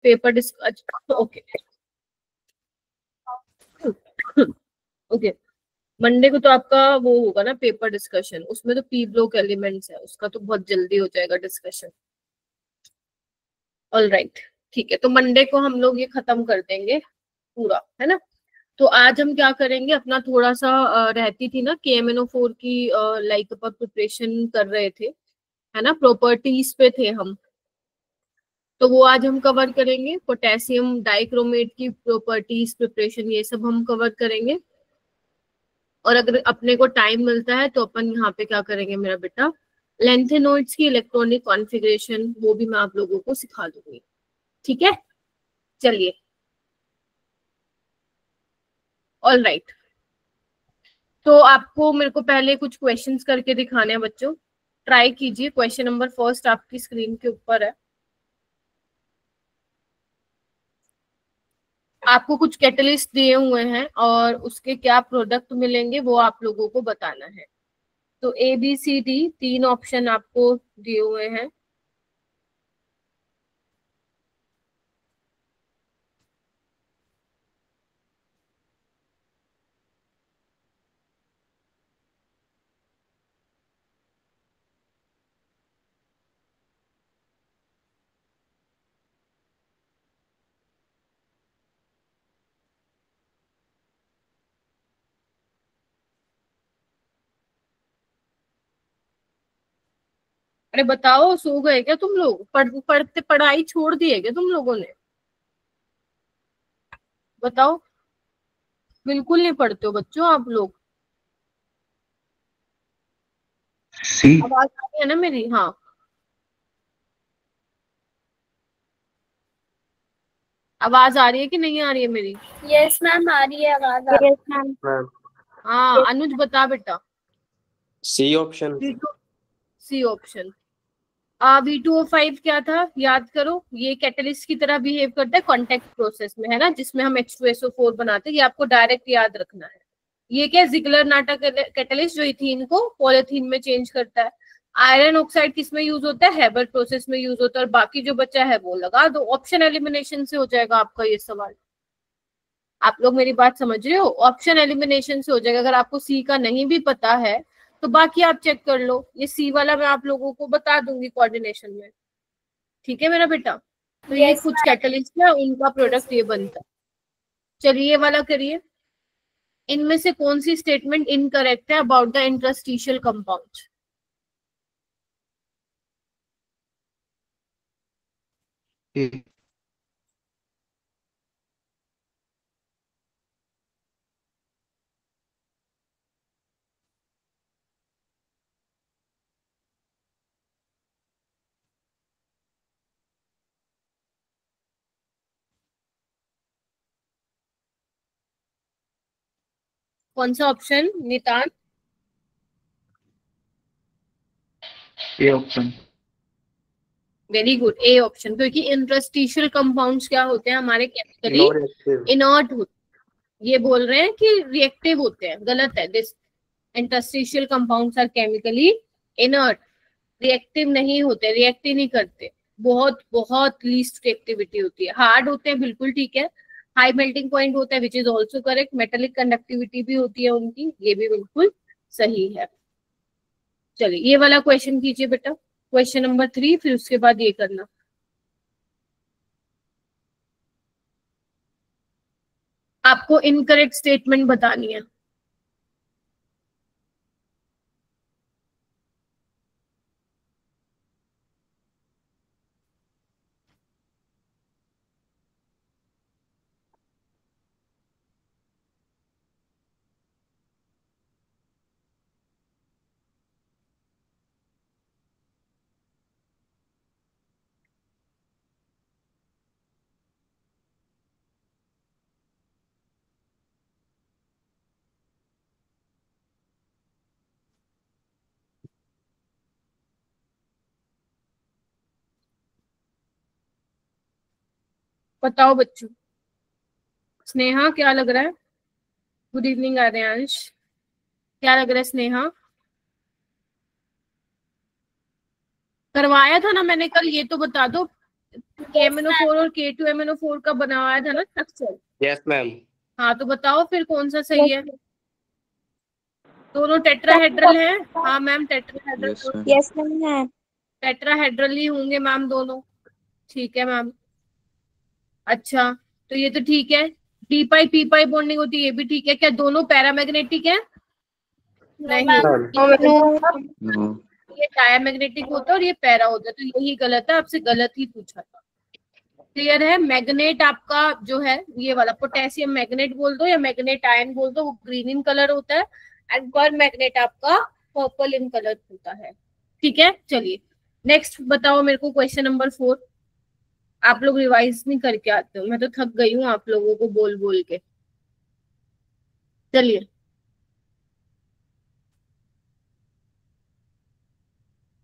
Paper discussion, okay okay. Monday को तो आपका वो होगा ना पेपर डिस्कशन, उसमें तो पी ब्लॉक एलिमेंट्स है, उसका तो बहुत जल्दी हो जाएगा डिस्कशन। ऑल राइट, ठीक है, तो मंडे को हम लोग ये खत्म कर देंगे पूरा, है ना। तो आज हम क्या करेंगे, अपना थोड़ा सा रहती थी ना KMnO4 की, लाइक अपन प्रिपरेशन कर रहे थे, है ना, प्रॉपर्टीज पे थे हम, तो वो आज हम कवर करेंगे। पोटेशियम डाइक्रोमेट की प्रॉपर्टीज, प्रिपरेशन, ये सब हम कवर करेंगे। और अगर अपने को टाइम मिलता है तो अपन यहाँ पे क्या करेंगे मेरा बेटा, लेंथेनोइड्स की इलेक्ट्रॉनिक कॉन्फ़िगरेशन, वो भी मैं आप लोगों को सिखा दूंगी, ठीक है। चलिए, ऑल राइट। तो आपको मेरे को पहले कुछ क्वेश्चंस करके दिखाने हैं बच्चों, ट्राई कीजिए। क्वेश्चन नंबर फर्स्ट आपकी स्क्रीन के ऊपर है। आपको कुछ कैटलिस्ट दिए हुए हैं और उसके क्या प्रोडक्ट मिलेंगे वो आप लोगों को बताना है। तो ABCD 3 ऑप्शन आपको दिए हुए हैं। अरे बताओ, सो गए क्या तुम लोग? पढ़ते पढ़ाई छोड़ दी है क्या तुम लोगों ने? बताओ, बिल्कुल नहीं पढ़ते हो बच्चों आप लोग? सी। आवाज आ रही है ना मेरी? हाँ, आवाज आ रही है कि नहीं आ रही है मेरी? यस मैम, आ रही है आवाज। Yes ma'am. हाँ अनुज बता बेटा। C option. C option. V2O5 क्या था याद करो, ये कैटलिस्ट की तरह बिहेव करता है कॉन्टेक्ट प्रोसेस में, है ना, जिसमें हम H2SO4 बनाते हैं, ये आपको डायरेक्ट याद रखना है। ये क्या, जिगलर नाटा कैटलिस्ट, जो इथीन को पॉलिथीन में चेंज करता है। आयरन ऑक्साइड किस में यूज होता है? हेबर प्रोसेस में यूज होता है। और बाकी जो बचा है वो लगा दो, ऑप्शन एलिमिनेशन से हो जाएगा आपका ये सवाल। आप लोग मेरी बात समझ रहे हो? ऑप्शन एलिमिनेशन से हो जाएगा। अगर आपको सी का नहीं भी पता है तो बाकी आप चेक कर लो, ये सी वाला मैं आप लोगों को बता दूंगी कोऑर्डिनेशन में, ठीक है मेरा बेटा। तो ये कुछ कैटलिस्ट है, उनका प्रोडक्ट ये बनता है। चलिए ये वाला करिए। इनमें से कौन सी स्टेटमेंट इनकरेक्ट है अबाउट द इंटरस्टिशियल कंपाउंड? कौन सा ऑप्शन नितान? A option. Very good, A option. क्योंकि इंटरस्टिशियल कंपाउंड्स क्या होते हैं हमारे, केमिकली इनर्ट होते हैं। ये बोल रहे हैं कि रिएक्टिव होते हैं, गलत है। This interstitial compounds are chemically inert, reactive नहीं होते, रिएक्ट ही नहीं करते। बहुत बहुत लीस्ट रिएक्टिविटी होती है। हार्ड होते हैं, बिल्कुल ठीक है। हाई मेल्टिंग पॉइंट होता है, which is also correct. Metallic conductivity भी होती है उनकी, ये भी बिल्कुल सही है। चलिए ये वाला क्वेश्चन कीजिए बेटा, क्वेश्चन नंबर 3, फिर उसके बाद ये करना। आपको इनकरेक्ट स्टेटमेंट बतानी है। बताओ बच्चों। स्नेहा क्या लग रहा है? गुड इवनिंग आर्यांश, क्या लग रहा है स्नेहा? करवाया था ना मैंने कल, ये तो बता दो। KMnO4 और K2MnO4 का बनाया था ना स्ट्रक्चर? Yes, ma'am. हाँ, तो बताओ फिर कौन सा सही है? दोनों टेट्राहेड्रल है? हाँ मैम, टेट्राहेड्रल। यस मैम है। टेट्राहेड्रल ही होंगे मैम दोनों। ठीक है मैम। अच्छा, तो ये तो ठीक है। डी पाई पी पाई बॉन्डिंग होती है, ये भी ठीक है। क्या दोनों पैरामैग्नेटिक है? नहीं, ये डायमैग्नेटिक होता है और ये पैरा होता है, तो यही गलत है, आपसे गलत ही पूछा था। क्लियर है? मैग्नेट आपका जो है ये वाला पोटेशियम मैग्नेट बोल दो या मैग्नेट आयन बोल दो, वो ग्रीन इन कलर होता है, एंड पर मैग्नेट आपका पर्पल इन कलर होता है। ठीक है, चलिए नेक्स्ट बताओ मेरे को क्वेश्चन नंबर 4। आप लोग रिवाइज नहीं करके आते हो, मैं तो थक गई हूँ आप लोगों को बोल बोल के। चलिए,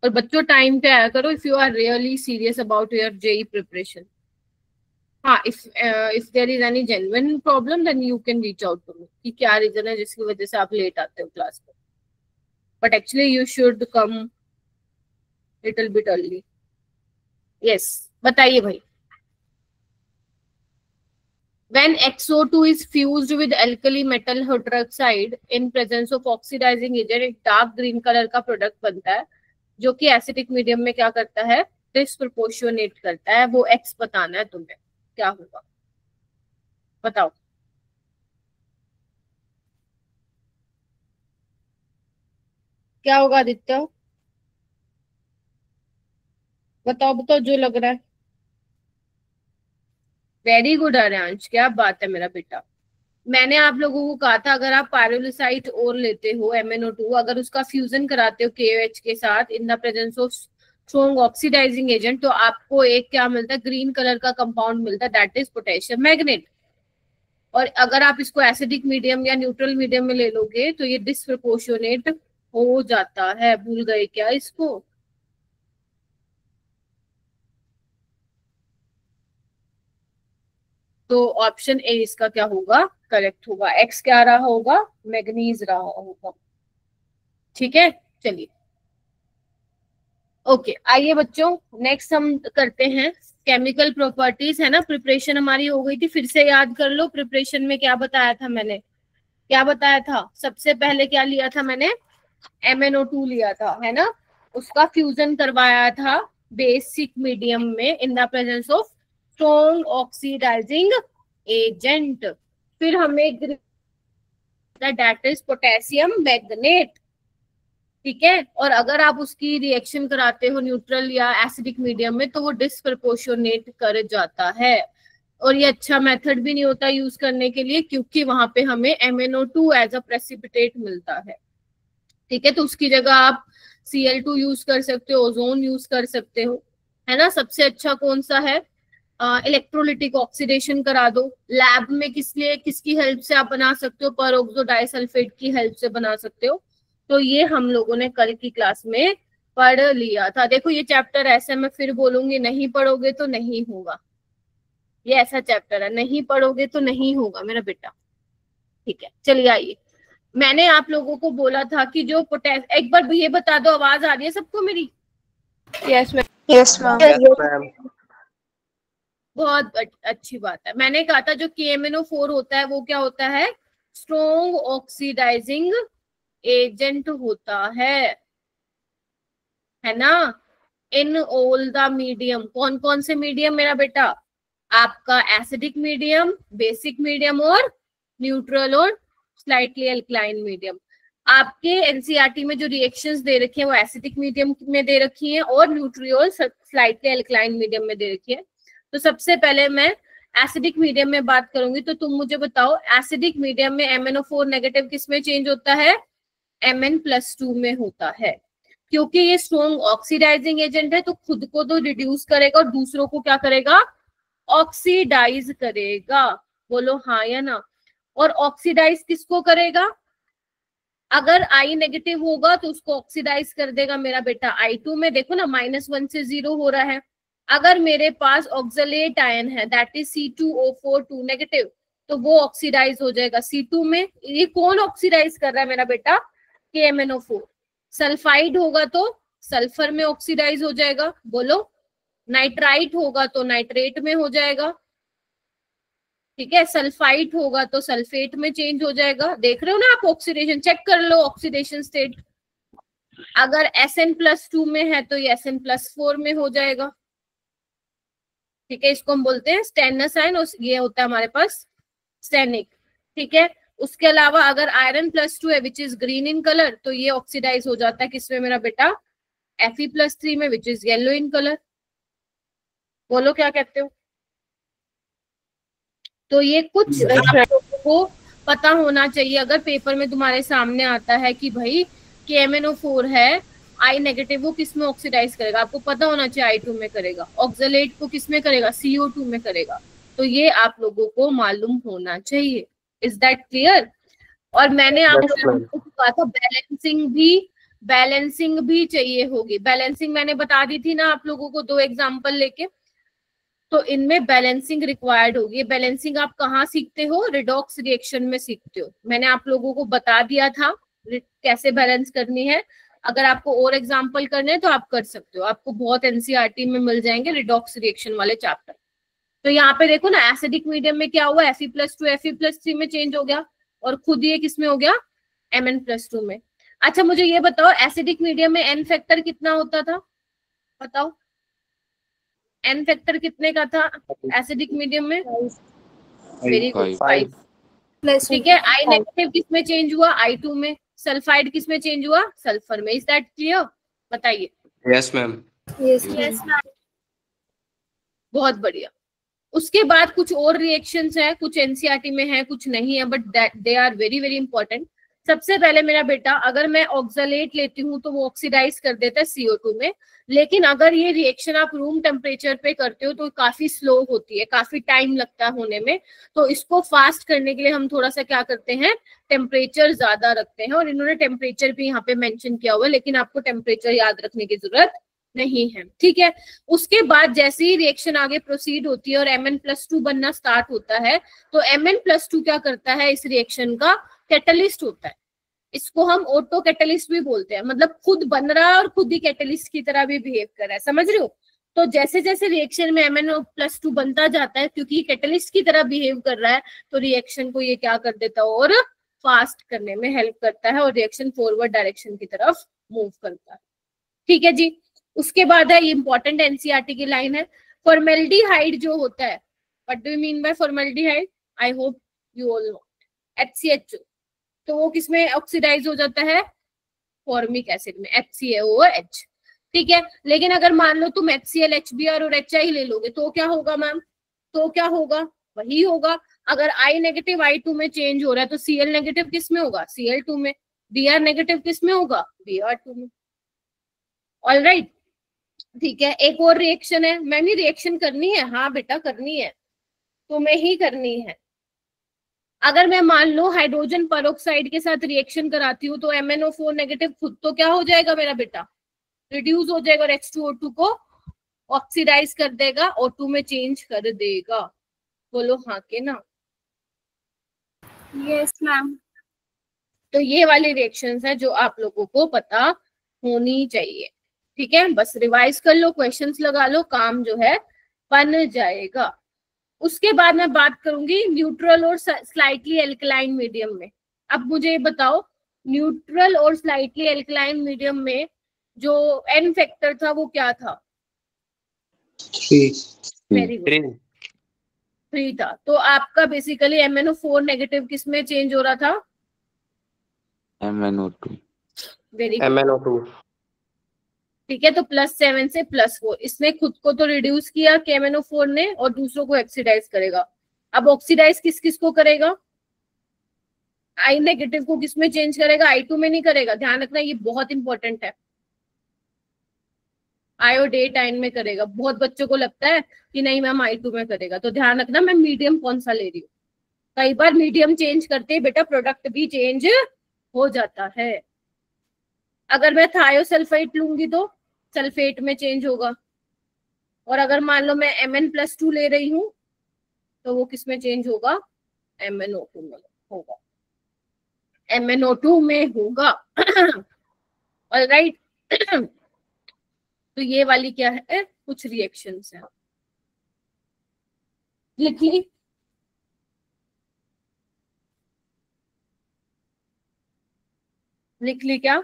और बच्चों टाइम पे आया करो if you are really serious about your JEE preparation. हाँ, if there is any genuine problem then you can reach out to me कि क्या रीजन है जिसकी वजह से आप लेट आते हो क्लास में, but actually you should come little bit early. Yes, बताइए भाई। When XO2 is fused with alkali metal hydroxide in presence of oxidizing agent, एक डार्क ग्रीन कलर का प्रोडक्ट बनता है जो कि एसिडिक मीडियम में क्या करता है? डिस्प्रोपोर्शनेट करता है। वो X बताना है तुम्हें, क्या होगा बताओ। क्या होगा आदित्य? बताओ बताओ जो लग रहा है। वेरी गुड आर्यांश, क्या बात है मेरा बेटा। मैंने आप लोगों को कहा था अगर आप पायरोलिसाइट और लेते हो MnO2, अगर उसका फ्यूजन कराते हो KOH के साथ in the presence of strong oxidising agent, तो आपको एक क्या मिलता है? ग्रीन कलर का कंपाउंड मिलता है, दैट इज पोटेशियम मैग्नेट। और अगर आप इसको एसिडिक मीडियम या न्यूट्रल मीडियम में ले लोगे तो ये डिस्प्रोपोर्शनेट हो जाता है। भूल गए क्या इसको? तो ऑप्शन ए इसका क्या होगा? करेक्ट होगा। X क्या रहा होगा? मैग्नीज रहा होगा। ठीक है, चलिए ओके। आइए बच्चों, नेक्स्ट हम करते हैं केमिकल प्रॉपर्टीज, है ना। प्रिपरेशन हमारी हो गई थी, फिर से याद कर लो प्रिपरेशन में क्या बताया था मैंने। क्या बताया था? सबसे पहले क्या लिया था मैंने? MnO2 लिया था, है ना। उसका फ्यूजन करवाया था बेसिक मीडियम में in the presence of strong oxidising agent. फिर हमें दैट इज पोटेशियम मैग्नेट। ठीक है, और अगर आप उसकी रिएक्शन कराते हो न्यूट्रल या एसिडिक मीडियम में तो वो डिस्प्रपोर्शनेट कर जाता है। और ये अच्छा मेथड भी नहीं होता यूज करने के लिए, क्योंकि वहां पे हमें MnO2 एज अ प्रेसिपिटेट मिलता है। ठीक है, तो उसकी जगह आप Cl2 यूज कर सकते हो, ओजोन यूज कर सकते हो, है ना। सबसे अच्छा कौन सा है? इलेक्ट्रोलिटिक ऑक्सीडेशन करा दो। लैब में किसकी हेल्प से आप बना सकते हो? परऑक्सो डाइसल्फेट की हेल्प से बना सकते हो। तो ये हम लोगों ने कल की क्लास में पढ़ लिया था। देखो ये चैप्टर ऐसे मैं फिर बोलूंगी, नहीं पढ़ोगे तो नहीं होगा। ये ऐसा चैप्टर है, नहीं पढ़ोगे तो नहीं होगा मेरा बेटा। ठीक है, चलिए आइए। मैंने आप लोगों को बोला था कि जो एक बार ये बता दो, आवाज आ रही है सबको मेरी? Yes ma'am. Yes ma'am. बहुत अच्छी बात है। मैंने कहा था जो KMnO4 होता है वो क्या होता है? स्ट्रॉन्ग ऑक्सीडाइजिंग एजेंट होता है ना। इन ऑल द मीडियम, कौन कौन से मीडियम मेरा बेटा? आपका एसिडिक मीडियम, बेसिक मीडियम और न्यूट्रल और स्लाइटली अल्कलाइन मीडियम। आपके एनसीईआरटी में जो रिएक्शंस दे रखी है वो एसिडिक मीडियम में दे रखी है और न्यूट्रियोल स्लाइटली अल्कलाइन मीडियम में दे रखी है। तो सबसे पहले मैं एसिडिक मीडियम में बात करूंगी, तो तुम मुझे बताओ एसिडिक मीडियम में MnO4 नेगेटिव किस में चेंज होता है? Mn+2 में होता है। क्योंकि ये स्ट्रॉन्ग ऑक्सीडाइजिंग एजेंट है तो खुद को तो रिड्यूस करेगा और दूसरों को क्या करेगा? ऑक्सीडाइज करेगा। बोलो हाँ या ना। और ऑक्सीडाइज किसको करेगा? अगर I नेगेटिव होगा तो उसको ऑक्सीडाइज कर देगा मेरा बेटा I2 में। देखो ना, -1 से 0 हो रहा है। अगर मेरे पास ऑक्सलेट आयन है दैट इज C2O4 2 नेगेटिव, तो वो ऑक्सीडाइज हो जाएगा C2 में। ये कौन ऑक्सीडाइज कर रहा है मेरा बेटा? KMnO4। सल्फाइड होगा तो सल्फर में ऑक्सीडाइज हो जाएगा। बोलो नाइट्राइट होगा तो नाइट्रेट में हो जाएगा, ठीक है, सल्फाइट होगा तो सल्फेट में चेंज हो जाएगा। देख रहे हो ना आप, ऑक्सीडेशन चेक कर लो, ऑक्सीडेशन स्टेट। अगर Sn+2 में है तो ये Sn+4 में हो जाएगा, ठीक है, इसको हम बोलते हैं स्टेनोसाइन और ये होता है हमारे पास स्टेनिक, ठीक है। उसके अलावा अगर Iron+2 है which is green in colour तो ये ऑक्सीडाइज हो जाता है किसमें मेरा बेटा, Fe+3 में which is yellow in colour. बोलो क्या कहते हो। तो ये कुछ आप लोगों को पता होना चाहिए। अगर पेपर में तुम्हारे सामने आता है कि भाई KMnO4 है, I नेगेटिव, वो किस में ऑक्सीडाइज करेगा, आपको पता होना चाहिए I2 में करेगा। ऑक्सलेट को किस में करेगा, CO2 में करेगा। तो ये आप लोगों को मालूम होना चाहिए। Is that clear. और मैंने आपको कहा था बैलेंसिंग भी चाहिए होगी। बैलेंसिंग मैंने बता दी थी ना आप लोगों को 2 एग्जांपल लेके। तो इनमें बैलेंसिंग रिक्वायर्ड होगी। बैलेंसिंग आप कहाँ सीखते हो, रिडॉक्स रिएक्शन में सीखते हो। मैंने आप लोगों को बता दिया था कैसे बैलेंस करनी है। अगर आपको और एग्जांपल करने हैं तो आप कर सकते हो, आपको बहुत एनसीईआरटी में मिल जाएंगे रिडॉक्स रिएक्शन वाले चैप्टर। तो यहाँ पे देखो ना, एसिडिक मीडियम में क्या हुआ, Fe+2 Fe+3 में चेंज हो गया, और खुद ये किसमें हो गया, Mn+2 में। अच्छा मुझे ये बताओ, एसिडिक मीडियम में N फैक्टर कितना होता था, बताओ N फैक्टर कितने का था एसिडिक मीडियम में, वेरी गुड 5, ठीक है। I नेगेटिव किसमें चेंज हुआ, I2 में। सल्फाइड किसमें चेंज हुआ, सल्फर में। इज दैट क्लियर, बताइए। Yes ma'am. यस मैम, बहुत बढ़िया। उसके बाद कुछ और रिएक्शंस है, कुछ एनसीईआरटी में है, कुछ नहीं है, but they are very very important. सबसे पहले मेरा बेटा, अगर मैं ऑक्सलेट लेती हूँ तो वो ऑक्सीडाइज कर देता है CO2 में, लेकिन अगर ये रिएक्शन आप रूम टेम्परेचर पे करते हो तो काफी स्लो होती है, काफी टाइम लगता है होने में। तो इसको फास्ट करने के लिए हम थोड़ा सा क्या करते हैं, टेम्परेचर ज्यादा रखते हैं। और इन्होंने टेम्परेचर भी यहाँ पे मेंशन किया हुआ है, लेकिन आपको टेम्परेचर याद रखने की जरूरत नहीं है, ठीक है। उसके बाद जैसे ही रिएक्शन आगे प्रोसीड होती है और Mn+2 बनना स्टार्ट होता है, तो Mn+2 क्या करता है, इस रिएक्शन का कैटलिस्ट होता है। इसको हम ऑटो कैटलिस्ट भी बोलते हैं, मतलब खुद बन रहा है और खुद ही कैटलिस्ट की तरह भी बिहेव कर रहा है, समझ रहे हो। तो जैसे जैसे रिएक्शन में Mn+2 बनता जाता है, क्योंकि कैटलिस्ट की तरह बिहेव कर रहा है, तो रिएक्शन को ये क्या कर देता है, और फास्ट करने में हेल्प करता है, और रिएक्शन फॉरवर्ड डायरेक्शन की तरफ मूव करता है, ठीक है जी। उसके बाद है, ये इंपॉर्टेंट एनसीईआरटी की लाइन है, फॉर्मेल्डिहाइड जो होता है, what do you mean by formaldehyde, I hope you all know, HCHO। तो वो किसमें ऑक्सीडाइज हो जाता है, फॉर्मिक एसिड में, HCaOH, ठीक है। लेकिन अगर मान लो तुम HCl HBr और HI ले लोगे तो क्या होगा मैम, तो क्या होगा, वही होगा। अगर I नेगेटिव I2 में चेंज हो रहा है तो Cl नेगेटिव किस में होगा, Cl2 में। Br नेगेटिव किस में होगा, Br2 में। ऑलराइट, ठीक है। एक और रिएक्शन है, मैम ये रिएक्शन करनी है, हाँ बेटा करनी है, तुम्हें ही करनी है। अगर मैं मान लो हाइड्रोजन पेरोक्साइड के साथ रिएक्शन कराती हूँ तो MnO4 नेगेटिव खुद तो क्या हो जाएगा मेरा बेटा, रिड्यूस हो जाएगा, और H2O2 को ऑक्सीडाइज कर देगा, O2 में चेंज कर देगा। बोलो हाँ के ना। Yes ma'am. तो ये वाली रिएक्शंस है जो आप लोगों को पता होनी चाहिए, ठीक है। बस रिवाइज कर लो, क्वेश्चंस लगा लो, काम जो है बन जाएगा। उसके बाद मैं बात करूंगी न्यूट्रल और स्लाइटली एल्कलाइन मीडियम में। अब मुझे ये बताओ, न्यूट्रल और स्लाइटली एल्कलाइन मीडियम में जो N फैक्टर था वो क्या था, 3 वेरी गुड, 3 था। तो आपका बेसिकली MnO4 नेगेटिव किस में चेंज हो रहा था, MnO2 वेरी गुड, MnO2, ठीक है। तो +7 से +4, इसने खुद को तो रिड्यूस किया KMnO4 ने, और दूसरों को ऑक्सीडाइज करेगा। अब ऑक्सीडाइज किस किस को करेगा, I नेगेटिव को किस में चेंज करेगा, I2 में नहीं करेगा, ध्यान रखना ये बहुत इंपॉर्टेंट है, आयोडेट आयन में करेगा। बहुत बच्चों को लगता है कि नहीं मैम I2 में करेगा, तो ध्यान रखना मैं मीडियम कौन सा ले रही हूँ। कई बार मीडियम चेंज करते बेटा प्रोडक्ट भी चेंज हो जाता है। अगर मैं थायोसल्फेट लूंगी तो सल्फेट में चेंज होगा, और अगर मान लो मैं Mn+2 ले रही हूँ तो वो किस में चेंज होगा, MnO2 में होगा, MnO2 में होगा। ऑलराइट, तो ये वाली क्या है, कुछ रिएक्शंस हैं। लिख ली? लिख ली क्या?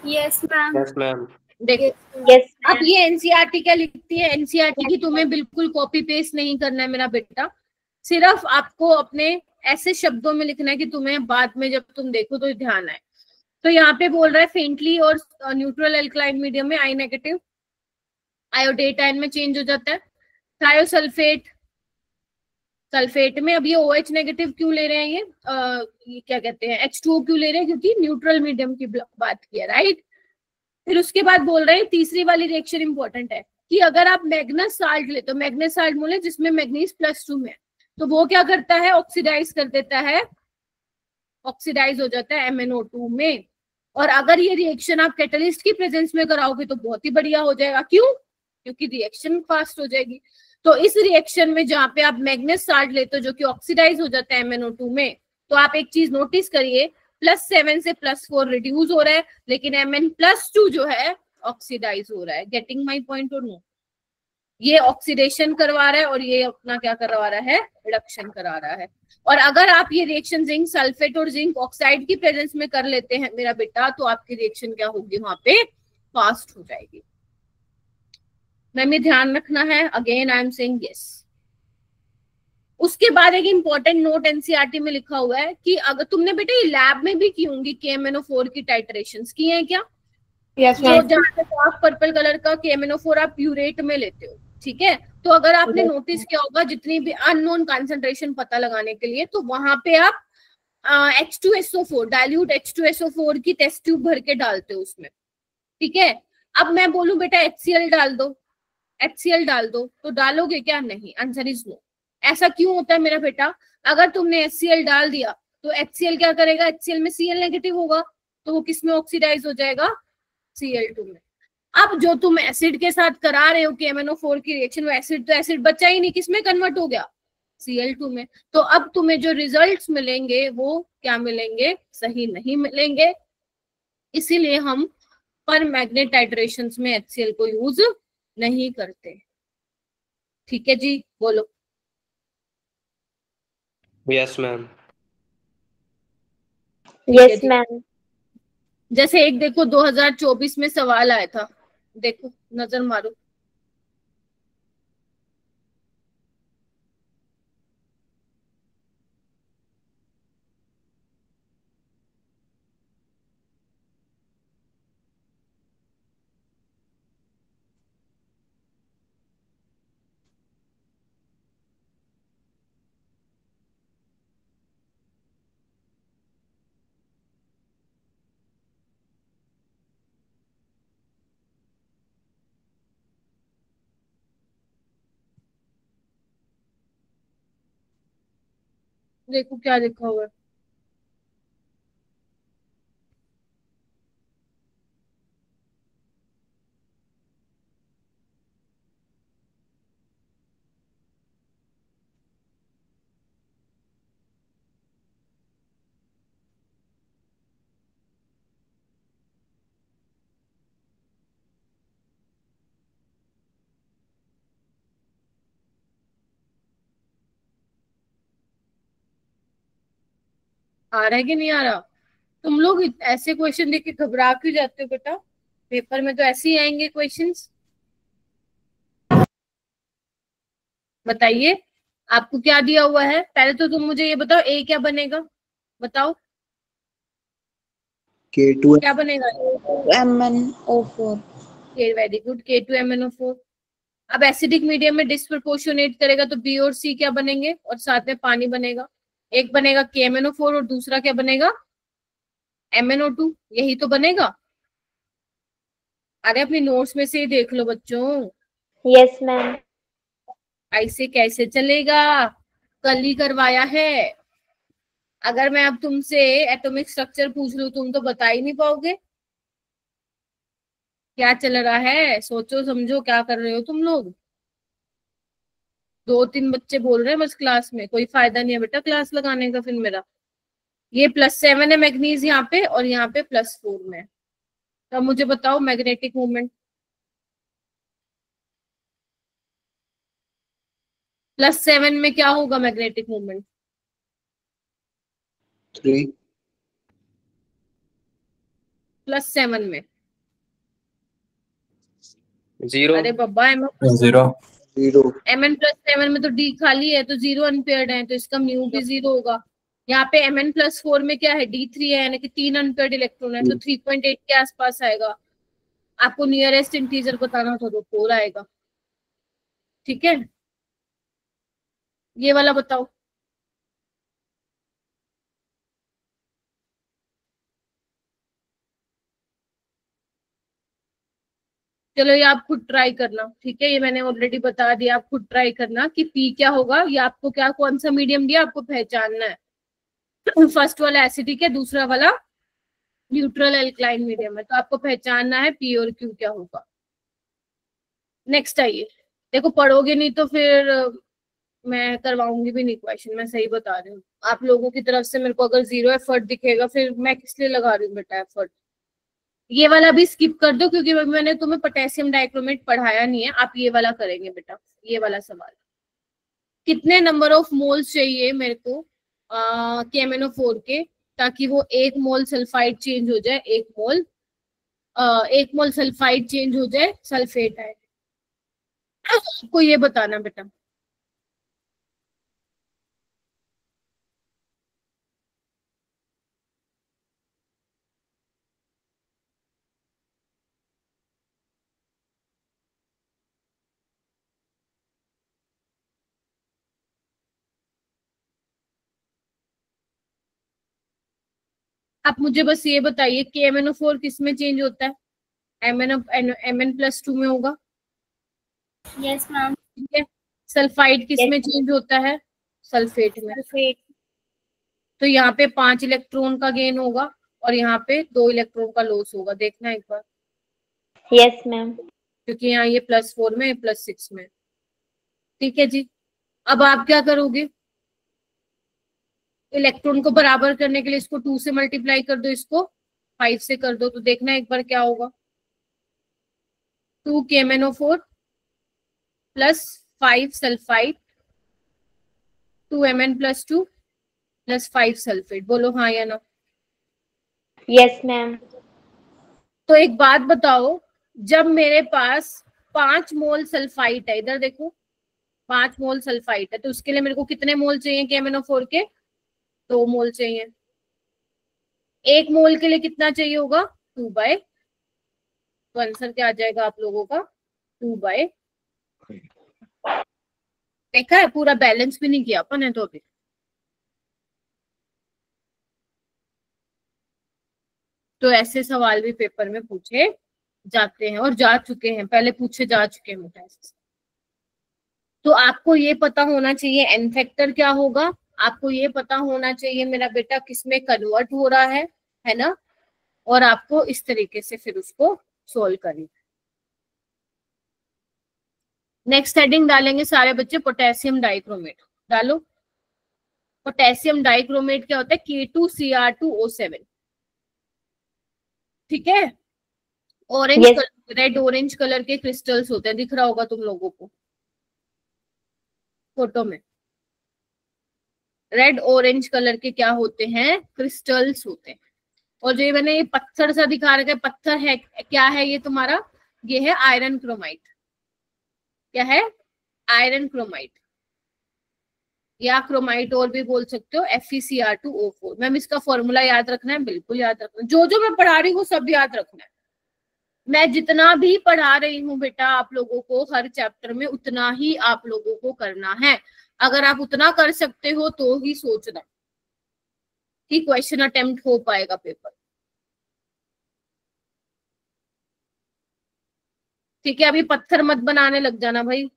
Yes ma'am. Yes, ma'am. देखो यस अब ये एनसीईआरटी क्या लिखती है, एनसीईआरटी की तुम्हें बिल्कुल कॉपी पेस्ट नहीं करना है मेरा बेटा, सिर्फ आपको अपने ऐसे शब्दों में लिखना है कि तुम्हें बाद में जब तुम देखो तो ध्यान आए। तो यहाँ पे बोल रहा है फेंटली और न्यूट्रल एल्कलाइन मीडियम में आई नेगेटिव आयोडेट आयन में चेंज हो जाता है। थायोसल्फेट, सल्फेट में अब ये OH नेगेटिव क्यों ले रहे हैं, ये क्या कहते हैं H2O क्यों ले रहे हैं, क्योंकि न्यूट्रल मीडियम की बात की है, राइट। फिर उसके बाद बोल रहे हैं तीसरी वाली रिएक्शन इंपॉर्टेंट है कि अगर आप मैग्नेस साल्ट ले तो मैग्नेस साल्ट बोले जिसमें मैग्नीज +2 में, तो वो क्या करता है, ऑक्सीडाइज कर देता है, ऑक्सीडाइज हो जाता है MnO2 में। और अगर ये रिएक्शन आप कैटलिस्ट की प्रेजेंस में कराओगे तो बहुत ही बढ़िया हो जाएगा। क्यों? क्योंकि रिएक्शन फास्ट हो जाएगी। तो इस रिएक्शन में जहां पे आप मैग्नेस साल्ट लेते हो जो कि ऑक्सीडाइज हो जाता है MnO2 में, तो आप एक चीज नोटिस करिए, +7 से +4 रिड्यूस हो रहा है, लेकिन Mn+2 जो है ऑक्सीडाइज हो रहा है। गेटिंग माई पॉइंट और नो? ये ऑक्सीडेशन करवा रहा है और ये अपना क्या करवा रहा है, रिडक्शन करा रहा है। और अगर आप ये रिएक्शन जिंक सल्फेट और जिंक ऑक्साइड की प्रेजेंस में कर लेते हैं मेरा बेटा, तो आपकी रिएक्शन क्या होगी, वहां पे फास्ट हो जाएगी। मैम ये ध्यान रखना है, again I am saying yes. उसके बाद एक इंपॉर्टेंट नोट एनसीईआरटी में लिखा हुआ है कि अगर तुमने बेटा ये लैब में भी की होंगी KMnO4 की टाइट्रेशंस की हैं क्या? यस जो जहाँ पे डार्क पर्पल कलर का KMnO4 आप प्यूरेट में लेते हो, ठीक है। तो अगर आपने नोटिस किया होगा जितनी भी अननोन कंसंट्रेशन पता लगाने के लिए, तो वहां पे आप H2SO4 डाइल्यूट H2SO4 की टेस्ट ट्यूब भर के डालते हो उसमें, ठीक है। अब मैं बोलूं बेटा HCl डाल दो, HCl डाल दो, तो डालोगे क्या? नहीं, आंसर इज नो। ऐसा क्यों होता है मेरा बेटा? अगर तुमने HCl डाल दिया तो HCl क्या करेगा, HCl में Cl नेगेटिव होगा, तो वो किस में ऑक्सीडाइज हो जाएगा, Cl2 में। अब जो तुम एसिड के साथ करा रहे हो KMnO4 की रिएक्शन, वो एसिड तो एसिड बचा ही नहीं, किसमें कन्वर्ट हो गया, Cl2 में। तो अब तुम्हें जो रिजल्ट्स मिलेंगे वो क्या मिलेंगे, सही नहीं मिलेंगे। इसीलिए हम पर मैग्नेट टाइट्रेशंस में HCl को यूज नहीं करते। ठीक है जी, बोलो। Yes, ma'am. Yes ma'am. जैसे एक देखो 2024 में सवाल आया था, देखो नजर मारो। देखो क्या लिखा हुआ है, आ रहा है कि नहीं आ रहा? तुम लोग ऐसे क्वेश्चन देख के घबरा क्यों जाते हो बेटा? पेपर में तो ऐसे ही आएंगे क्वेश्चंस। बताइए आपको क्या दिया हुआ है, पहले तो तुम मुझे ये बताओ A क्या बनेगा, बताओ K2 क्या बनेगा? MnO4। Very good, K2MnO4। अब एसिडिक मीडियम में डिस्प्रपोर्शनेट करेगा तो B और C क्या बनेंगे, और साथ में पानी बनेगा। एक बनेगा KMnO4 और दूसरा क्या बनेगा, MnO2, यही तो बनेगा। अरे अपनी नोट्स में से ही देख लो बच्चों। Yes ma'am. ऐसे कैसे चलेगा, कल ही करवाया है। अगर मैं अब तुमसे एटॉमिक स्ट्रक्चर पूछ लूं तुम तो बता ही नहीं पाओगे क्या चल रहा है। सोचो समझो क्या कर रहे हो तुम लोग। 2-3 बच्चे बोल रहे हैं बस क्लास में, कोई फायदा नहीं है बेटा क्लास लगाने का फिर मेरा। ये +7 है मैग्नीज यहाँ पे, और यहाँ पे +4 में। तो मुझे बताओ मैग्नेटिक मूवमेंट। +7 में क्या होगा मैग्नेटिक मोमेंट? 3. +7 में 0. अरे बब्बा एम 0. 0. Mn+7 में तो D खाली है तो 0 अनपेयर्ड है तो इसका म्यू भी 0 होगा। यहाँ पे Mn+4 में क्या है? D3 है यानी कि 3 अनपेयर्ड इलेक्ट्रॉन है तो 3.8 के आसपास आएगा। आपको नियरेस्ट इंटीजर बताना था तो 4 आएगा। ठीक है, ये वाला बताओ। चलो ये आप खुद ट्राई करना, ठीक है, ये मैंने ऑलरेडी बता दिया, आप खुद ट्राई करना कि पी क्या होगा। ये आपको क्या कौन सा मीडियम दिया आपको पहचानना है। फर्स्ट वाला एसिडिक है, दूसरा वाला न्यूट्रल एल्कलाइन मीडियम है, तो आपको पहचानना है पी और क्यू क्या होगा। नेक्स्ट आइए, देखो पढ़ोगे नहीं तो फिर मैं करवाऊंगी भी नहीं क्वेश्चन, मैं सही बता रही हूँ। आप लोगों की तरफ से मेरे को अगर 0 एफर्ट दिखेगा फिर मैं किस लिए लगा रही हूँ बेटा एफर्ट। ये वाला भी स्किप कर दो क्योंकि मैंने तुम्हें पोटेशियम डाइक्रोमेट पढ़ाया नहीं है, आप ये वाला करेंगे बेटा। ये वाला सवाल, कितने नंबर ऑफ मोल्स चाहिए मेरे को KMnO4 के, ताकि वो 1 मोल सल्फाइड चेंज हो जाए, 1 मोल सल्फाइड चेंज हो जाए सल्फेट आए। आपको ये बताना बेटा। आप मुझे बस ये बताइए KMnO4 किस में चेंज होता है? Mn+2 में होगा। Yes ma'am. ठीक है, सल्फाइड किस में चेंज होता है? सल्फेट में। तो यहाँ पे 5 इलेक्ट्रॉन का गेन होगा और यहाँ पे 2 इलेक्ट्रॉन का लॉस होगा, देखना एक बार। Yes ma'am. क्योंकि यहाँ ये +4 में +6 में। ठीक है जी, अब आप क्या करोगे? इलेक्ट्रॉन को बराबर करने के लिए इसको 2 से मल्टीप्लाई कर दो, इसको 5 से कर दो, तो देखना एक बार क्या होगा। 2 KMnO4 plus 5 sulphide 2 Mn+2 plus 5 sulphate. बोलो हाँ या ना। Yes ma'am. तो एक बात बताओ, जब मेरे पास 5 मोल सल्फाइड है, इधर देखो 5 मोल सल्फाइड है, तो उसके लिए मेरे को कितने मोल चाहिए KMnO4 के? 2 मोल चाहिए। 1 मोल के लिए कितना चाहिए होगा? 2/, तो आंसर क्या आ जाएगा आप लोगों का? 2/। देखा है, पूरा बैलेंस भी नहीं किया अपन ने तो अभी। तो ऐसे सवाल भी पेपर में पूछे जाते हैं और जा चुके हैं, पहले पूछे जा चुके हैं बेटा ऐसे। तो आपको ये पता होना चाहिए एन फैक्टर क्या होगा, आपको ये पता होना चाहिए मेरा बेटा किसमें कन्वर्ट हो रहा है ना, और आपको इस तरीके से फिर उसको सोल्व करना। नेक्स्ट हेडिंग डालेंगे सारे बच्चे, पोटेशियम डाइक्रोमेट डालो। पोटेशियम डाइक्रोमेट क्या होता है? K2Cr2O7। ठीक है, orange Yes. Red orange colour के क्रिस्टल्स होते हैं, दिख रहा होगा तुम लोगों को फोटो में। रेड ऑरेंज कलर के क्या होते हैं? क्रिस्टल्स होते हैं। और जो मैंने ये पत्थर सा दिखा रखा है, पत्थर है क्या है ये तुम्हारा? ये है आयरन क्रोमाइट। क्या है? आयरन क्रोमाइट, या क्रोमाइट और भी बोल सकते हो, FeCr2O4। मैम इसका फॉर्मूला याद रखना है, बिल्कुल याद रखना है, जो जो मैं पढ़ा रही हूँ सब याद रखना है। मैं जितना भी पढ़ा रही हूँ बेटा आप लोगों को हर चैप्टर में, उतना ही आप लोगों को करना है। अगर आप उतना कर सकते हो तो ही सोचना कि क्वेश्चन अटेम्प्ट हो पाएगा पेपर। ठीक है, अभी पत्थर मत बनाने लग जाना भाई।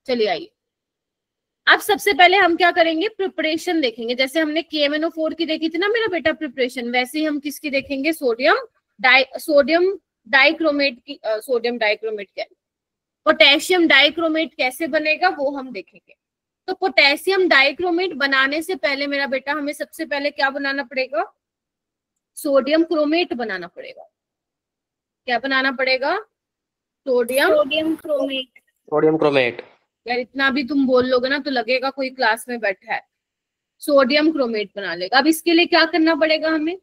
चलिए आइए, अब सबसे पहले हम क्या करेंगे? प्रिपरेशन देखेंगे। जैसे हमने KMnO4 की देखी थी ना मेरा बेटा प्रिपरेशन, वैसे ही हम किसकी देखेंगे? सोडियम डाइक्रोमेट की। सोडियम डाइक्रोमेट क्या है? पोटेशियम डाइक्रोमेट कैसे बनेगा वो हम देखेंगे। तो पोटेशियम डाइक्रोमेट बनाने से पहले मेरा बेटा हमें सबसे पहले क्या बनाना पड़ेगा? सोडियम क्रोमेट बनाना पड़ेगा। क्या बनाना पड़ेगा? Sodium chromate. Sodium chromate. यार इतना भी तुम बोल लोगे ना तो लगेगा कोई क्लास में बैठा है। सोडियम क्रोमेट बना लेगा। अब इसके लिए क्या करना पड़ेगा हमें,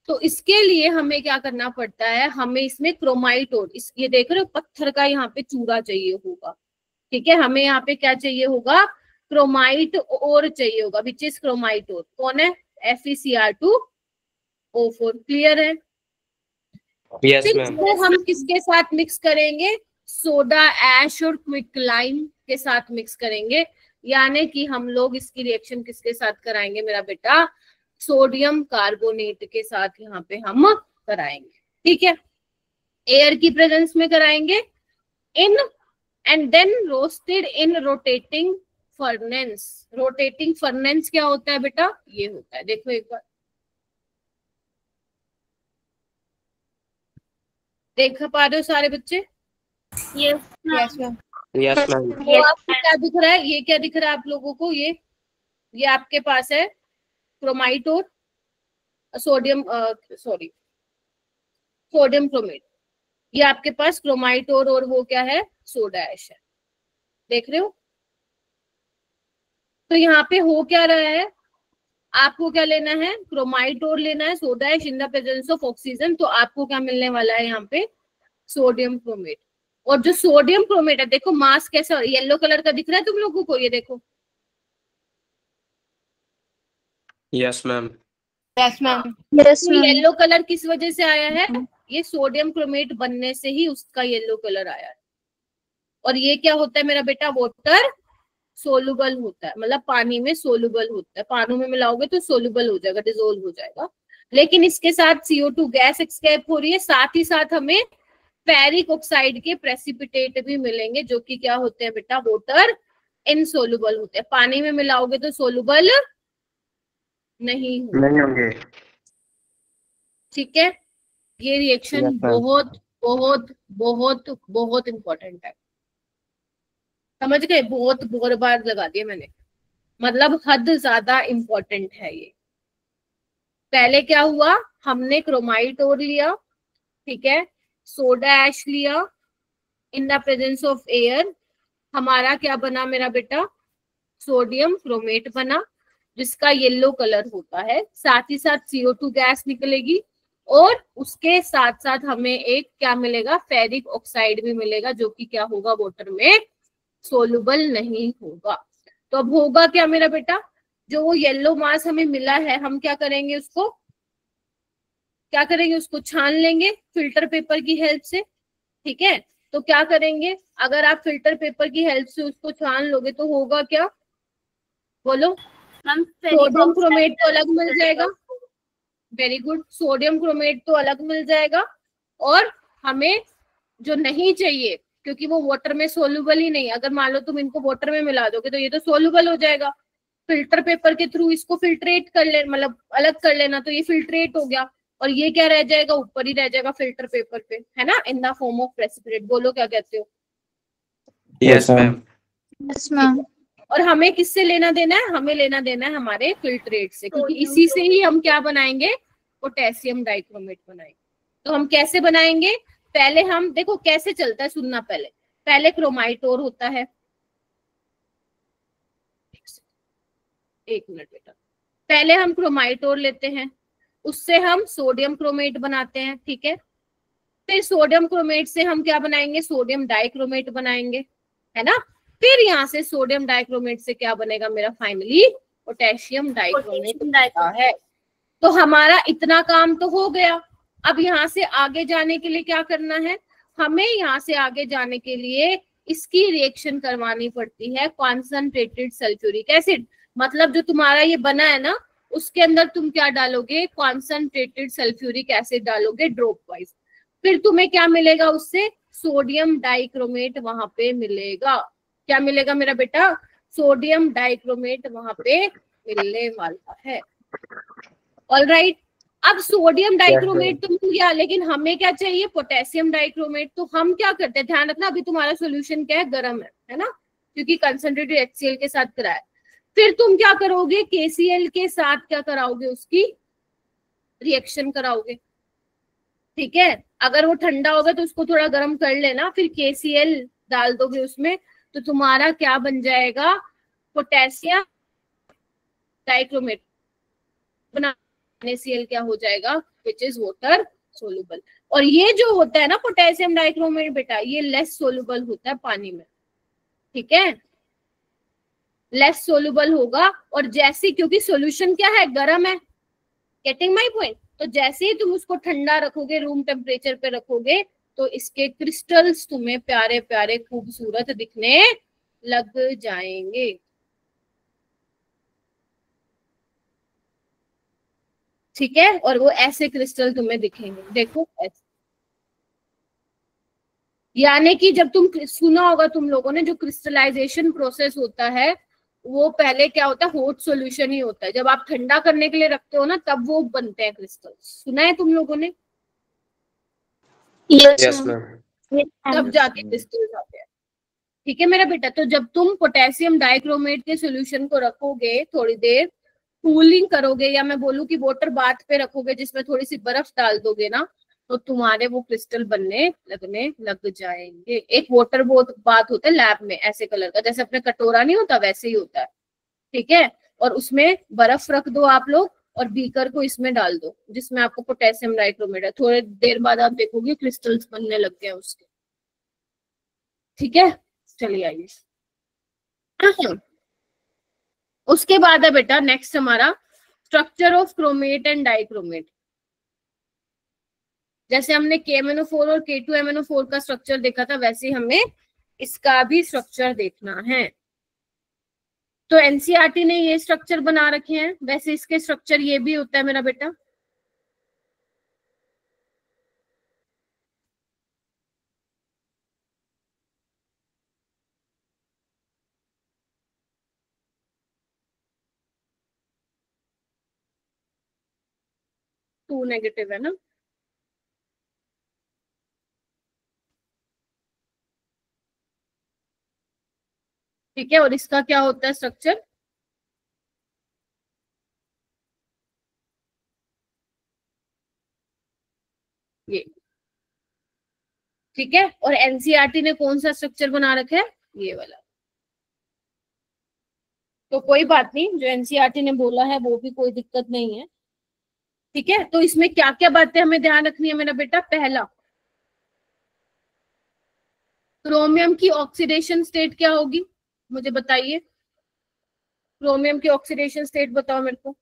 तो इसके लिए हमें क्या करना पड़ता है, हमें इसमें क्रोमाइट और ये देख रहे हो पत्थर का यहाँ पे चूरा चाहिए होगा, ठीक है। हमें यहाँ पे क्या चाहिए होगा, क्रोमाइट और चाहिए होगा, विच इज क्रोमाइट और। कौन है, FeCr2O4। क्लियर है? Yes, फिर ma'am. इसको हम किसके साथ मिक्स करेंगे, सोडा ऐश और क्विकलाइम के साथ मिक्स करेंगे। यानी कि हम लोग इसकी रिएक्शन किसके साथ कराएंगे मेरा बेटा, सोडियम कार्बोनेट के साथ यहाँ पे हम कराएंगे, ठीक है। एयर की प्रेजेंस में कराएंगे in and then roasted in rotating furnace. Rotating furnace क्या होता है बेटा, ये होता है, देखो एक बार देख पा रहे हो सारे बच्चे? Yes, yes ma'am. Yes, ma'am. वो आपको क्या दिख रहा है, ये क्या दिख रहा है आप लोगों को, ये आपके पास है क्रोमाइट और सोडियम सोडियम क्रोमेट। ये आपके पास क्रोमाइट और वो क्या है, सोडा ऐश है, देख रहे हो। तो यहाँ पे हो क्या रहा है, आपको क्या लेना है, क्रोमाइट और लेना है, soda ash in the presence of oxygen. तो आपको क्या मिलने वाला है यहाँ पे, सोडियम क्रोमेट। और जो सोडियम क्रोमेट है देखो मास कैसा येलो कलर का दिख रहा है तुम लोगों को, ये देखो। Yes, ma'am. Yes ma'am. Yes, तो येलो कलर किस वजह से आया है, ये सोडियम क्रोमेट बनने से ही उसका येलो कलर आया है। और ये क्या होता है मेरा बेटा, वाटर सोलुबल होता है, मतलब पानी में सोलुबल होता है। पानी में मिलाओगे तो सोलुबल हो जाएगा, डिसोल्व हो जाएगा। लेकिन इसके साथ CO2 गैस एस्केप हो रही है, साथ ही साथ हमें फेरिक ऑक्साइड के प्रेसिपिटेट भी मिलेंगे, जो कि क्या होते हैं बेटा, वाटर इनसोलुबल होते हैं। पानी में मिलाओगे तो सोलुबल नहीं होंगे। ठीक है। ये रिएक्शन Yes, ma'am. बहुत बहुत बहुत बहुत इंपॉर्टेंट है, समझ गए। बहुत बार लगा दिया मैंने, मतलब हद ज्यादा इंपॉर्टेंट है ये। पहले क्या हुआ, हमने क्रोमाइट और लिया, ठीक है, सोडा ऐश लिया इन द प्रेजेंस ऑफ एयर, हमारा क्या बना मेरा बेटा, सोडियम क्रोमेट बना, जिसका येलो कलर होता है। साथ ही साथ CO2 गैस निकलेगी और उसके साथ साथ हमें एक क्या मिलेगा, फेरिक ऑक्साइड भी मिलेगा, जो कि क्या होगा, वाटर में सोलुबल नहीं होगा। तो अब होगा क्या मेरा बेटा, जो वो येलो मास हमें मिला है, हम क्या करेंगे, उसको क्या करेंगे, उसको छान लेंगे फिल्टर पेपर की हेल्प से, ठीक है। तो क्या करेंगे, अगर आप फिल्टर पेपर की हेल्प से उसको छान लोगे तो होगा क्या, बोलो। सोडियम क्रोमेट तो अलग मिल जाएगा, वेरी गुड, सोडियम क्रोमेट तो अलग मिल जाएगा। और हमें जो नहीं चाहिए, क्योंकि वो वाटर में सोलुबल ही नहीं, अगर मान लो तुम इनको वाटर में मिला दोगे तो ये तो सोलुबल हो जाएगा। फिल्टर पेपर के थ्रू इसको फिल्ट्रेट कर ले, मतलब अलग कर लेना, तो ये फिल्ट्रेट हो गया और ये क्या रह जाएगा, ऊपर ही रह जाएगा फिल्टर पेपर पे, है ना, in the form of precipitate. बोलो क्या कहते हो? Yes, ma'am. Yes, ma'am. और हमें किससे लेना देना है, हमें लेना देना है हमारे फिल्ट्रेट से, क्योंकि इसी से ही हम क्या बनाएंगे, पोटेशियम डाइक्रोमेट बनाएंगे। तो हम कैसे बनाएंगे, पहले हम देखो कैसे चलता है, सुनना पहले क्रोमाइट और होता है, एक मिनट बेटा, पहले हम क्रोमाइट और लेते हैं, उससे हम सोडियम क्रोमेट बनाते हैं, ठीक है। फिर सोडियम क्रोमेट से हम क्या बनाएंगे, सोडियम डाइक्रोमेट बनाएंगे, है ना। फिर यहाँ से सोडियम डाइक्रोमेट से क्या बनेगा मेरा, फाइनली पोटेशियम डाइक्रोमेट है। तो हमारा इतना काम तो हो गया। अब यहाँ से आगे जाने के लिए क्या करना है, हमें यहाँ से आगे जाने के लिए इसकी रिएक्शन करवानी पड़ती है कॉन्सनट्रेटेड सल्फ्यूरिक एसिड। मतलब जो तुम्हारा ये बना है ना, उसके अंदर तुम क्या डालोगे, कॉन्सनट्रेटेड सल्फ्यूरिक एसिड डालोगे ड्रॉप वाइज। फिर तुम्हें क्या मिलेगा, उससे सोडियम डाइक्रोमेट वहां पे मिलेगा। क्या मिलेगा मेरा बेटा, सोडियम डाइक्रोमेट वहां पे मिलने वाला है। ऑलराइट, अब सोडियम डाइक्रोमेट तो मिल गया, लेकिन हमें क्या चाहिए, पोटेशियम डाइक्रोमेट। तो हम क्या करते हैं, ध्यान रखना, अभी तुम्हारा सोल्यूशन क्या है, गर्म है ना, क्योंकि कंसंट्रेटेड HCl के साथ कराया। फिर तुम क्या करोगे, KCl के साथ क्या कराओगे, उसकी रिएक्शन कराओगे, ठीक है। अगर वो ठंडा होगा तो उसको थोड़ा गर्म कर लेना, फिर KCl डाल दोगे उसमें, तो तुम्हारा क्या बन जाएगा, पोटेशियम डाइक्रोमेट बना NaCl क्या हो जाएगा, विच इज वाटर सोल्यूबल। और ये जो होता है ना पोटेशियम डाइक्रोमेट बेटा, ये लेस सोल्यूबल होता है पानी में, ठीक है, लेस सोल्यूबल होगा। और जैसे, क्योंकि सॉल्यूशन क्या है, गर्म है, गेटिंग माय पॉइंट, तो जैसे ही तुम उसको ठंडा रखोगे, रूम टेम्परेचर पे रखोगे, तो इसके क्रिस्टल्स तुम्हें प्यारे प्यारे खूबसूरत दिखने लग जाएंगे। ठीक है, और वो ऐसे क्रिस्टल तुम्हें दिखेंगे, देखो ऐसे। यानी कि जब तुम सुना होगा तुम लोगों ने, जो क्रिस्टलाइजेशन प्रोसेस होता है वो पहले क्या होता है, हॉट सॉल्यूशन ही होता है। जब आप ठंडा करने के लिए रखते हो ना, तब वो बनते हैं क्रिस्टल। सुना है तुम लोगों ने? Yes, ma'am. तब जाके क्रिस्टल्स आते हैं। ठीक है मेरा बेटा, तो जब तुम पोटेशियम डाइक्रोमेट के सॉल्यूशन को रखोगे, थोड़ी देर कूलिंग करोगे, या मैं बोलूं कि वाटर बाथ पे रखोगे जिसमें थोड़ी सी बर्फ डाल दोगे ना, तो तुम्हारे वो क्रिस्टल बनने लगने लग जाएंगे। एक वाटर बाथ होता है लैब में ऐसे कलर का, जैसे अपने कटोरा नहीं होता वैसे ही होता है, ठीक है। और उसमें बर्फ रख दो आप लोग, और बीकर को इसमें डाल दो जिसमें आपको पोटेशियम डाइक्रोमेट है। थोड़ी देर बाद आप देखोगे क्रिस्टल्स बनने लग गए उसके, ठीक है। चलिए आइए, उसके बाद है बेटा नेक्स्ट हमारा structure of chromate and dichromate. जैसे हमने KMnO4 और K2MnO4 का स्ट्रक्चर देखा था, वैसे हमें इसका भी स्ट्रक्चर देखना है। तो NCERT ने ये स्ट्रक्चर बना रखे हैं, वैसे इसके स्ट्रक्चर ये भी होता है मेरा बेटा। टू नेगेटिव है ना, ठीक है। और इसका क्या होता है स्ट्रक्चर, ये, ठीक है। और NCERT ने कौन सा स्ट्रक्चर बना रखा है, ये वाला। तो कोई बात नहीं, जो NCERT ने बोला है वो भी कोई दिक्कत नहीं है, ठीक है। तो इसमें क्या क्या बातें हमें ध्यान रखनी है मेरा बेटा। पहला, क्रोमियम की ऑक्सीडेशन स्टेट क्या होगी, मुझे बताइए। क्रोमियम की ऑक्सीडेशन स्टेट बताओ मेरे को।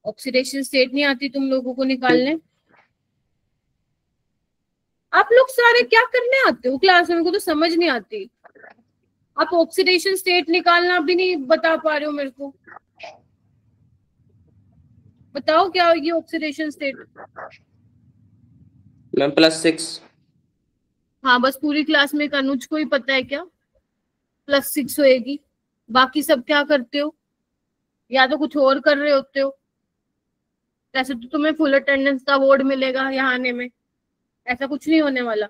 ऑक्सीडेशन स्टेट नहीं आती तुम लोगों को निकालने? आप लोग सारे क्या करने आते हो क्लास में, मेरे को तो समझ नहीं आती। आप ऑक्सीडेशन स्टेट निकालना भी नहीं बता पा रहे हो मेरे को। बताओ क्या होगी ऑक्सीडेशन स्टेट। मैम +6। हाँ, बस पूरी क्लास में एक अनुज को ही पता है क्या +6 होएगी? बाकी सब क्या करते हो, या तो कुछ और कर रहे होते हो। ऐसे तो तुम्हें फुल अटेंडेंस का अवार्ड मिलेगा यहाँ आने में, ऐसा कुछ नहीं होने वाला।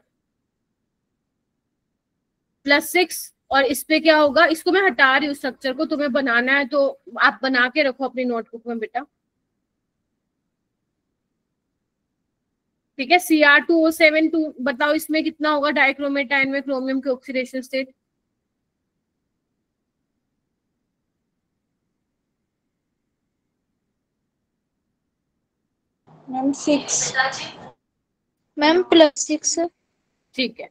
+6, और इस पे क्या होगा, इसको मैं हटा रही हूँ स्ट्रक्चर को, तुम्हें बनाना है तो आप बना के रखो अपनी नोटबुक में बेटा, ठीक है। Cr2O7 बताओ इसमें कितना होगा डाइक्रोमेट आयन में क्रोमियम की ऑक्सीडेशन स्टेट। मैम 6। मैम +6। ठीक है,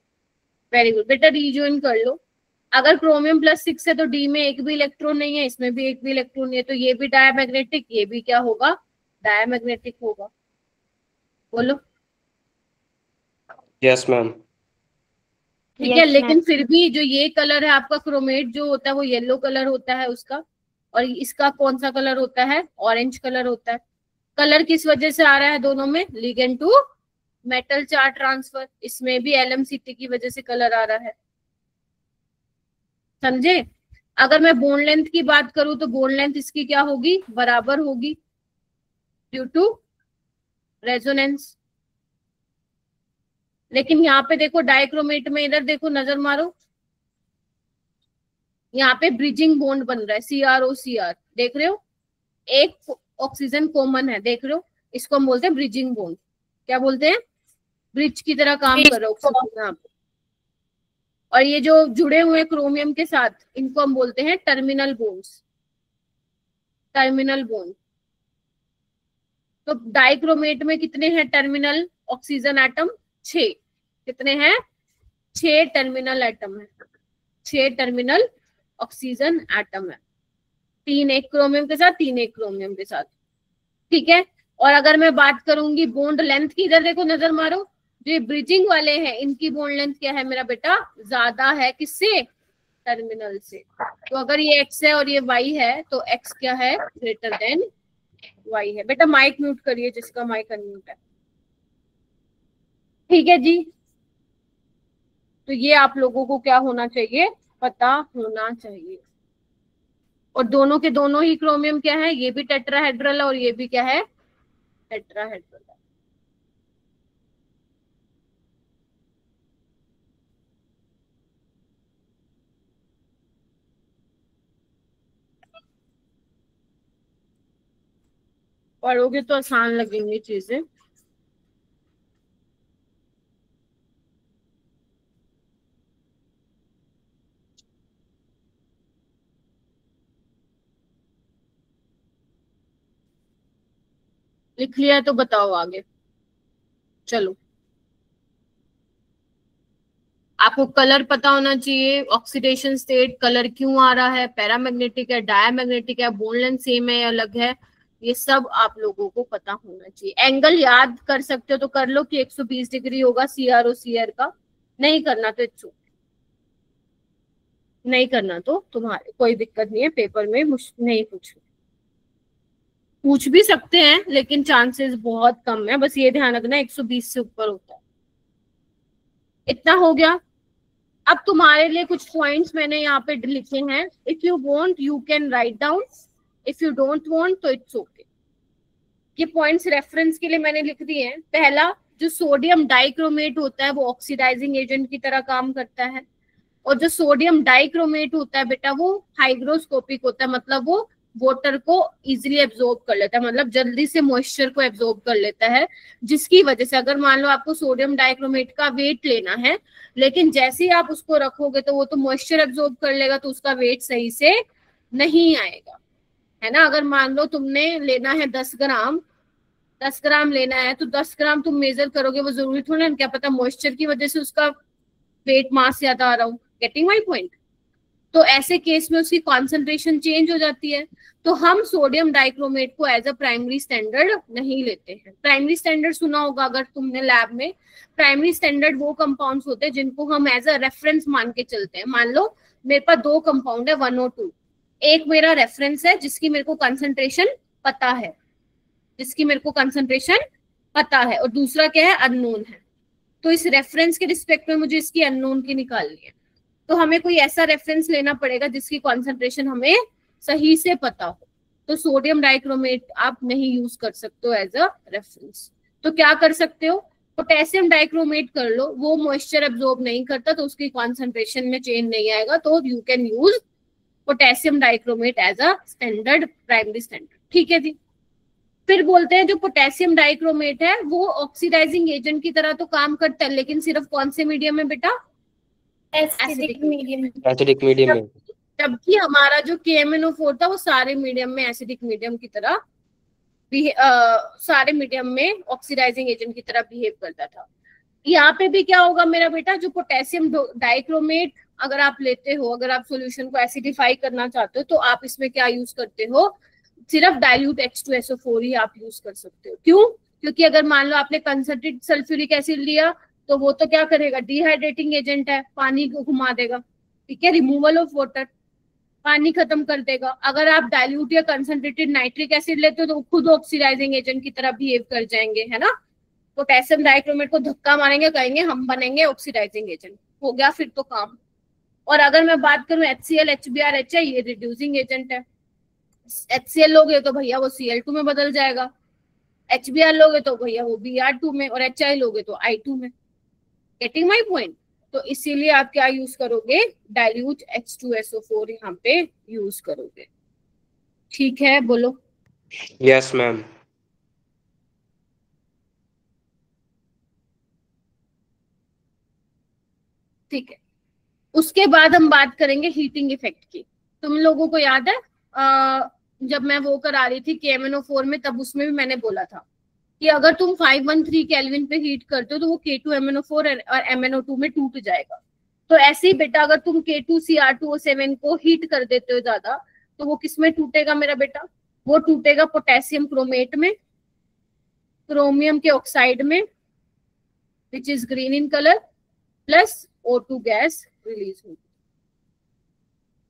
वेरी गुड बेटा, रीजॉइन कर लो। अगर क्रोमियम +6 है तो डी में एक भी इलेक्ट्रॉन नहीं है, इसमें भी एक भी इलेक्ट्रॉन नहीं है, तो ये भी डायमैग्नेटिक, ये भी क्या होगा, डायमैग्नेटिक होगा। बोलो। Yes, ma'am. ठीक है, लेकिन फिर भी जो ये कलर है आपका क्रोमेट जो होता है वो येलो कलर होता है उसका, और इसका कौन सा कलर होता है, ऑरेंज कलर होता है। कलर किस वजह से आ रहा है दोनों में, ligand to metal charge transfer. इसमें भी LMCT की वजह से कलर आ रहा है, समझे। अगर मैं बोन लेंथ की बात करूं तो बोन लेंथ इसकी क्या होगी, बराबर होगी ड्यू टू रेजोनेंस। लेकिन यहाँ पे देखो डाइक्रोमेट में, इधर देखो नजर मारो, यहाँ पे ब्रिजिंग बॉन्ड बन रहा है CrO CR, देख रहे हो, एक ऑक्सीजन कॉमन है, देख रहे हो, इसको हम बोलते हैं ब्रिजिंग बॉन्ड। क्या बोलते हैं? ब्रिज की तरह काम कर रहा है ऑक्सीजन यहाँ पे। और ये जो जुड़े हुए क्रोमियम के साथ, इनको हम बोलते हैं टर्मिनल बॉन्ड्स। Terminal bond. तो डाइक्रोमेट में कितने हैं टर्मिनल ऑक्सीजन एटम? 6। कितने हैं? 6 टर्मिनल एटम है। 6 टर्मिनल ऑक्सीजन एटम है। 3 एक क्रोमियम के साथ, 3 एक क्रोमियम के साथ। ठीक है। और अगर मैं बात करूंगी बॉन्ड लेंथ की, इधर देखो, नजर मारो, जो ये ब्रिजिंग वाले हैं इनकी बॉन्ड लेंथ क्या है मेरा बेटा? ज्यादा है। किससे? टर्मिनल से। तो अगर ये x है और ये y है तो x क्या है? ग्रेटर देन y है। बेटा माइक म्यूट करिए जिसका माइक अनम्यूट है। ठीक है जी। तो ये आप लोगों को क्या होना चाहिए? पता होना चाहिए। और दोनों के दोनों ही क्रोमियम क्या है? ये भी टेट्राहेड्रल है और ये भी क्या है? टेट्राहेड्रल है। पढ़ोगे तो आसान लगेंगी चीजें। लिख लिया तो बताओ आगे। चलो, आपको कलर पता होना चाहिए, ऑक्सीडेशन स्टेट, कलर क्यों आ रहा है, पैरामैग्नेटिक है, डायमैग्नेटिक है, बॉन्ड लेंथ सेम है या अलग है, ये सब आप लोगों को पता होना चाहिए। एंगल याद कर सकते हो तो कर लो कि 120 डिग्री होगा CRO CR का। नहीं करना तो इट्स ओके, नहीं करना तो तुम्हारे कोई दिक्कत नहीं है, पेपर में नहीं पूछ भी सकते हैं लेकिन चांसेस बहुत कम है। बस ये ध्यान रखना 120 से ऊपर होता है। इतना हो गया। अब तुम्हारे लिए कुछ पॉइंट्स मैंने यहाँ पे लिखे हैं। If you want you can write down, if you don't want तो इट्स ओके। ये पॉइंट्स रेफरेंस के लिए मैंने लिख दिए हैं। पहला, जो सोडियम डाइक्रोमेट होता है वो ऑक्सीडाइजिंग एजेंट की तरह काम करता है। और जो सोडियम डाइक्रोमेट होता है बेटा वो हाइग्रोस्कोपिक होता है, मतलब वो वाटर को इजीली एब्जॉर्ब कर लेता है, मतलब जल्दी से मॉइस्चर को एब्जॉर्ब कर लेता है। जिसकी वजह से अगर मान लो आपको सोडियम डाइक्रोमेट का वेट लेना है, लेकिन जैसे ही आप उसको रखोगे तो वो तो मॉइस्चर एब्जॉर्ब कर लेगा, तो उसका वेट सही से नहीं आएगा, है ना। अगर मान लो तुमने लेना है 10 ग्राम, 10 ग्राम लेना है तो 10 ग्राम तुम मेजर करोगे, वो जरूरी थोड़ा है, क्या पता मॉइस्चर की वजह से उसका वेट मास ज्यादा आ रहा हो। Getting my point? तो ऐसे केस में उसकी कॉन्सेंट्रेशन चेंज हो जाती है। तो हम सोडियम डाइक्रोमेट को एज अ प्राइमरी स्टैंडर्ड नहीं लेते हैं। प्राइमरी स्टैंडर्ड सुना होगा अगर तुमने लैब में। प्राइमरी स्टैंडर्ड वो कंपाउंड्स होते हैं जिनको हम एज अ रेफरेंस मान के चलते हैं। मान लो मेरे पास 2 कंपाउंड है 1 और 2, एक मेरा रेफरेंस है जिसकी मेरे को कंसंट्रेशन पता है, जिसकी मेरे को कंसंट्रेशन पता है, और दूसरा क्या है? अननोन है। तो इस रेफरेंस के रिस्पेक्ट में मुझे इसकी अननोन की निकालनी है, तो हमें कोई ऐसा रेफरेंस लेना पड़ेगा जिसकी कॉन्सेंट्रेशन हमें सही से पता हो। तो सोडियम डाइक्रोमेट आप नहीं यूज कर सकते हो एज अ रेफरेंस। तो क्या कर सकते हो? पोटेशियम डाइक्रोमेट कर लो, वो मॉइस्चर एब्जॉर्ब नहीं करता तो उसकी कॉन्सेंट्रेशन में चेंज नहीं आएगा, तो you can use potassium dichromate as a standard, primary standard. ठीक है जी। फिर बोलते हैं जो पोटेशियम डाइक्रोमेट है वो ऑक्सीडाइजिंग एजेंट की तरह तो काम करता है, लेकिन सिर्फ कौन से मीडियम में बेटा? Acidic medium. एसिडिक मीडियम में। जबकि हमारा जो KMnO4 था वो सारे मीडियम में एसिडिक मीडियम की तरह सारे मीडियम में ऑक्सीडाइजिंग एजेंट की तरह बिहेव करता था। यहाँ पे भी क्या होगा मेरा बेटा? जो पोटेशियम डाइक्रोमेट अगर आप लेते हो, अगर आप सॉल्यूशन को एसिडिफाई करना चाहते हो तो आप इसमें क्या यूज करते हो? सिर्फ डाइल्यूट H2SO4 ही आप यूज कर सकते हो। क्यों? क्योंकि अगर मान लो आपने कंसंट्रेटेड सल्फ्यूरिक एसिड लिया तो वो तो क्या करेगा? डिहाइड्रेटिंग एजेंट है, पानी को घुमा देगा। ठीक है, रिमूवल ऑफ वाटर, पानी खत्म कर देगा। अगर आप डाइल्यूट या कंसंट्रेटेड नाइट्रिक एसिड लेते हो तो खुद ऑक्सीडाइजिंग एजेंट की तरह बिहेव कर जाएंगे, है ना। पोटेशियम डाइक्रोमेट को धक्का मारेंगे, कहेंगे हम बनेंगे ऑक्सीडाइजिंग एजेंट, हो गया फिर तो काम। और अगर मैं बात करूं HCl, HBr, HI, ये रिड्यूसिंग एजेंट है। HCl लोगे तो भैया वो Cl2 में बदल जाएगा, HBr लोगे तो भैया वो Br2 में, और HI लोगे तो I2 में। Getting my point? तो इसीलिए आप क्या यूज करोगे? डाइल्यूट H2SO4 यहाँ पे यूज करोगे। ठीक है, बोलो। Yes ma'am. ठीक है, उसके बाद हम बात करेंगे हीटिंग इफेक्ट की। तुम लोगों को याद है जब मैं वो करा रही थी KMnO4 में, तब उसमें भी मैंने बोला था कि अगर तुम 513 केल्विन पे हीट करते हो तो वो K2MnO4 और MnO2 में टूट जाएगा। तो ऐसे ही बेटा अगर तुम K2Cr2O7 को हीट कर देते हो ज्यादा, तो वो किस में टूटेगा मेरा बेटा? वो टूटेगा पोटेशियम क्रोमेट में, क्रोमियम के ऑक्साइड में, which is green in colour, plus O2 gas release होगी।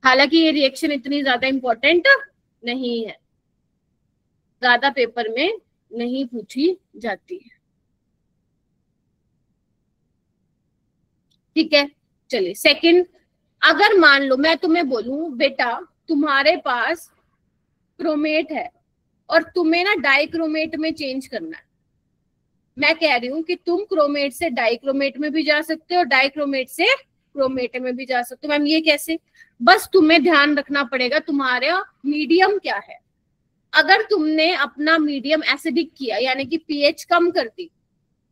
हालांकि ये रिएक्शन इतनी ज्यादा इंपॉर्टेंट नहीं है, ज्यादा पेपर में नहीं पूछी जाती है। ठीक है, चलिए सेकंड, अगर मान लो मैं तुम्हें बोलूं बेटा तुम्हारे पास क्रोमेट है और तुम्हें ना डाइक्रोमेट में चेंज करना है। मैं कह रही हूं कि तुम क्रोमेट से डाइक्रोमेट में भी जा सकते हो, डाइक्रोमेट से क्रोमेट में भी जा सकते हो। मैम ये कैसे? बस तुम्हें ध्यान रखना पड़ेगा तुम्हारा मीडियम क्या है। अगर तुमने अपना मीडियम एसिडिक किया यानी कि पीएच कम कर दी,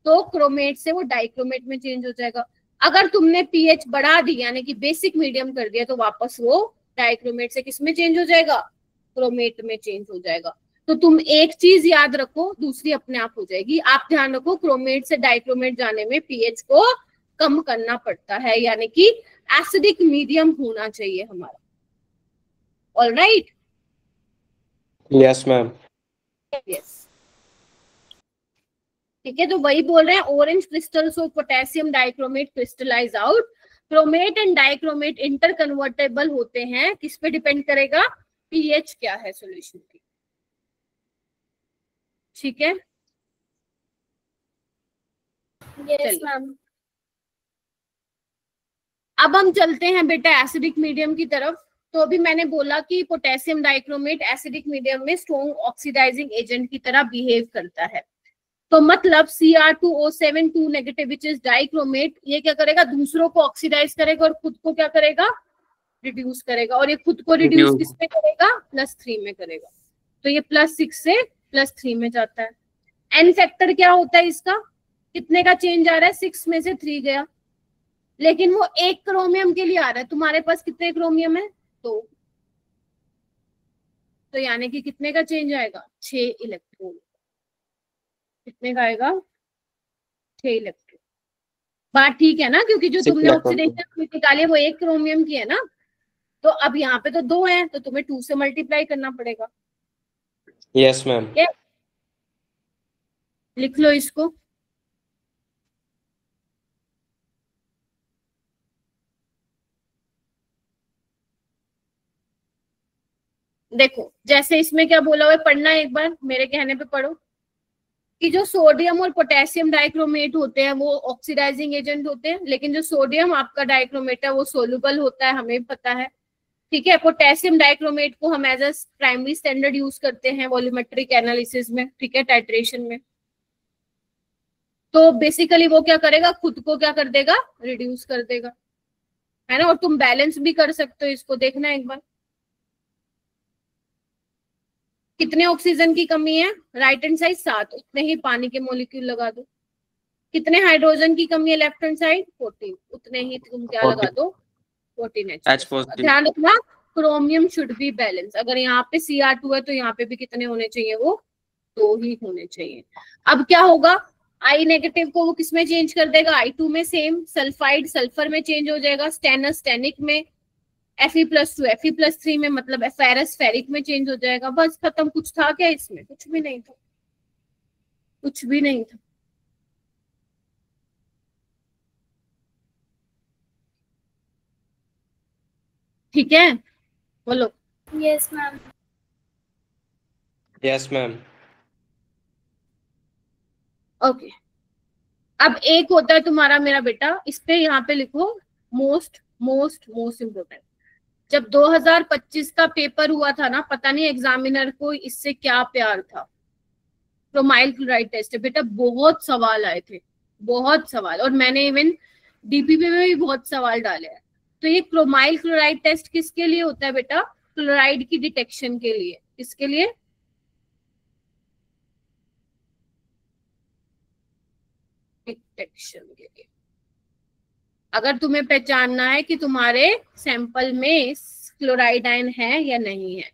तो क्रोमेट से वो डाइक्रोमेट में चेंज हो जाएगा। अगर तुमने पीएच बढ़ा दी यानी कि बेसिक मीडियम कर दिया, तो वापस वो डाइक्रोमेट से किस में चेंज हो जाएगा? क्रोमेट में चेंज हो जाएगा। तो तुम एक चीज याद रखो, दूसरी अपने आप हो जाएगी। आप ध्यान रखो क्रोमेट से डाइक्रोमेट जाने में पीएच को कम करना पड़ता है, यानी कि एसिडिक मीडियम होना चाहिए हमारा। ऑलराइट? Yes ma'am. यस, ठीक है। तो वही बोल रहे हैं, orange crystals of potassium dichromate crystallise out. Chromate and dichromate inter convertible होते हैं, किस पे डिपेंड करेगा? पीएच क्या है सॉल्यूशन की। ठीक है, यस मैम। अब हम चलते हैं बेटा एसिडिक मीडियम की तरफ। तो अभी मैंने बोला कि पोटेशियम डाइक्रोमेट एसिडिक मीडियम में स्ट्रॉन्ग ऑक्सीडाइजिंग एजेंट की तरह बिहेव करता है। तो मतलब Cr2O7 2 negative which is dichromate, ये क्या करेगा? दूसरों को ऑक्सीडाइज करेगा और खुद को क्या करेगा? रिड्यूस करेगा। और ये खुद को रिड्यूस किस में करेगा? +3 में करेगा। तो ये +6 से +3 में जाता है। एन फैक्टर क्या होता है इसका? कितने का चेंज आ रहा है? 6 में से 3 गया, लेकिन वो एक क्रोमियम के लिए आ रहा है। तुम्हारे पास कितने क्रोमियम है? तो यानी कि कितने का चेंज आएगा? 6 इलेक्ट्रॉन। कितने का आएगा? 6 इलेक्ट्रॉन। बात ठीक है ना? क्योंकि जो तुमने ऑक्सीडेशन निकाली है वो एक क्रोमियम की है ना। तो अब यहाँ पे तो 2 है, तो तुम्हें 2 से मल्टीप्लाई करना पड़ेगा। Yes ma'am. लिख लो इसको। देखो जैसे इसमें क्या बोला हुआ है, पढ़ना एक बार मेरे कहने पे पढ़ो कि जो सोडियम और पोटेशियम डाइक्रोमेट होते हैं वो ऑक्सीडाइजिंग एजेंट होते हैं, लेकिन जो सोडियम आपका डाइक्रोमेट है वो सोल्यूबल होता है, हमें पता है। ठीक है, पोटेशियम डाइक्रोमेट को हम as a primary standard use करते हैं वॉल्यूमेट्रिक एनालिसिस में, ठीक है, टाइट्रेशन में। तो बेसिकली वो क्या करेगा? खुद को क्या कर देगा? रिड्यूस कर देगा, है ना। और तुम बैलेंस भी कर सकते हो इसको, देखना एक बार। कितने ऑक्सीजन की कमी है? राइट हैंड साइड 7, उतने ही पानी के मॉलिक्यूल लगा दो। कितने हाइड्रोजन की कमी है? लेफ्ट हैंड साइड 14, उतने ही तुम क्या लगा दो? 14 H+। ध्यान रखना क्रोमियम शुड बी बैलेंस। अगर यहाँ पे Cr2 है तो यहाँ पे भी कितने होने चाहिए? वो 2 ही होने चाहिए। अब क्या होगा? I नेगेटिव को वो किस में चेंज कर देगा? I2 में। सेम सल्फाइड सल्फर में चेंज हो जाएगा, स्टेनस स्टेनिक में, Fe+2 Fe+3 में, मतलब फेरस फेरिक में चेंज हो जाएगा। बस खत्म। कुछ था क्या इसमें? कुछ भी नहीं था, कुछ भी नहीं था। ठीक है, बोलो। Yes ma'am. Yes ma'am. Okay, अब एक होता है तुम्हारा मेरा बेटा, इस पे यहाँ पे लिखो मोस्ट मोस्ट मोस्ट इम्पोर्टेंट। जब 2025 का पेपर हुआ था ना, पता नहीं एग्जामिनर को इससे क्या प्यार था। क्रोमाइल क्लोराइड टेस्ट है बेटा, बहुत सवाल आए थे, बहुत सवाल। और मैंने इवन डीपीपी में भी बहुत सवाल डाले हैं। तो ये क्रोमाइल क्लोराइड टेस्ट किसके लिए होता है बेटा? क्लोराइड की डिटेक्शन के लिए। किसके लिए? डिटेक्शन के लिए। अगर तुम्हें पहचानना है कि तुम्हारे सैंपल में क्लोराइड आयन है या नहीं है,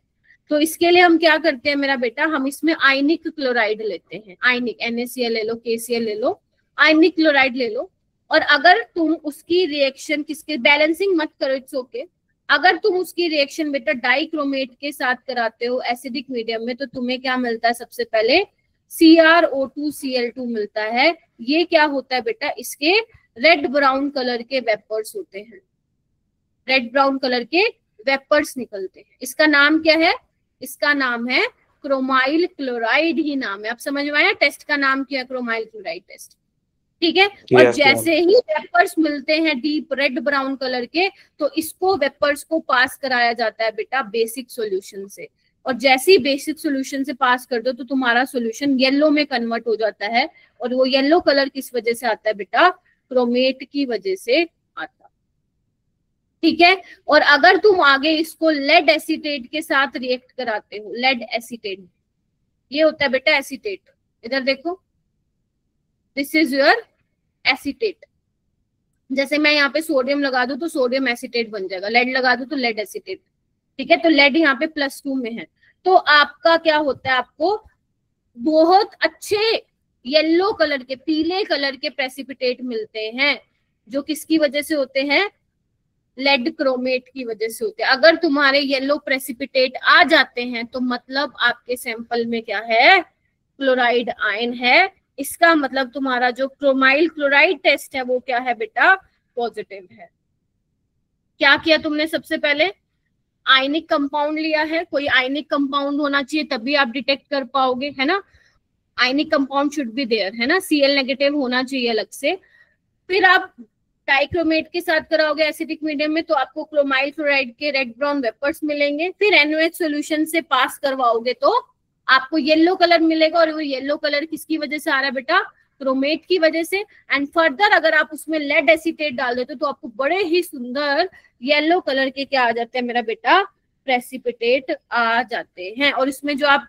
तो इसके लिए हम क्या करते हैं मेरा बेटा, हम इसमें आयनिक क्लोराइड लेते हैं। आयनिक NaCl ले लो, KCl ले लो, आयनिक क्लोराइड ले लो। और अगर तुम उसकी रिएक्शन किसके, बैलेंसिंग मत करो, इट्स ओके। अगर तुम उसकी रिएक्शन बेटा डाइक्रोमेट के साथ कराते हो एसिडिक मीडियम में, तो तुम्हें क्या मिलता है, सबसे पहले CrO2Cl2 मिलता है। ये क्या होता है बेटा, इसके रेड ब्राउन कलर के वेपर्स होते हैं, रेड ब्राउन कलर के वेपर्स निकलते हैं। इसका नाम क्या है, इसका नाम है क्रोमाइल क्लोराइड ही नाम है। आप समझ में आया, टेस्ट का नाम क्या है, क्रोमाइल क्लोराइड टेस्ट, ठीक है। और जैसे ही वेपर्स मिलते हैं डीप रेड ब्राउन कलर के, तो इसको वेपर्स को पास कराया जाता है बेटा बेसिक सॉल्यूशन से। और जैसे ही बेसिक सॉल्यूशन से पास कर दो तो तुम्हारा सॉल्यूशन येलो में कन्वर्ट हो जाता है। और वो येलो कलर किस वजह से आता है बेटा, क्रोमेट की वजह से आता है, ठीक है। और अगर तुम आगे इसको लेड एसीटेट के साथ रिएक्ट कराते हो, लेड एसीटेट, ये होता है बेटा एसीटेट, इधर देखो, दिस इज योर एसीटेट। जैसे मैं यहाँ पे सोडियम लगा दूं तो सोडियम एसीटेट बन जाएगा, लेड लगा दूं तो लेड एसीटेट, ठीक है। तो लेड यहाँ पे +2 में है, तो आपका क्या होता है, आपको बहुत अच्छे येलो कलर के, पीले कलर के प्रेसिपिटेट मिलते हैं, जो किसकी वजह से होते हैं, लेड क्रोमेट की वजह से होते हैं। अगर तुम्हारे येलो प्रेसिपिटेट आ जाते हैं तो मतलब आपके सैंपल में क्या है, क्लोराइड आयन है। इसका मतलब तुम्हारा जो क्रोमाइल क्लोराइड टेस्ट है वो क्या है बेटा, पॉजिटिव है। क्या किया तुमने, सबसे पहले आयनिक कंपाउंड लिया है, कोई आयनिक कंपाउंड होना चाहिए तभी आप डिटेक्ट कर पाओगे, है ना। Ionic compound should be there, है ना, Cl नेगेटिव होना चाहिए अलग से। फिर आप डाइक्रोमेट के साथ कराओगे एसिडिक मीडियम में, तो आपको क्रोमाइल क्लोराइड के रेड ब्राउन वेपर्स मिलेंगे। फिर NaOH सॉल्यूशन से पास करवाओगे तो आपको येलो कलर मिलेगा, और वो येलो कलर किसकी वजह से आ रहा है बेटा, क्रोमेट की वजह से। एंड फर्दर अगर आप उसमें लेड एसीटेट डाल देते तो आपको बड़े ही सुंदर येलो कलर के क्या आ जाते हैं मेरा बेटा, प्रेसिपिटेट आ जाते हैं। और इसमें जो आप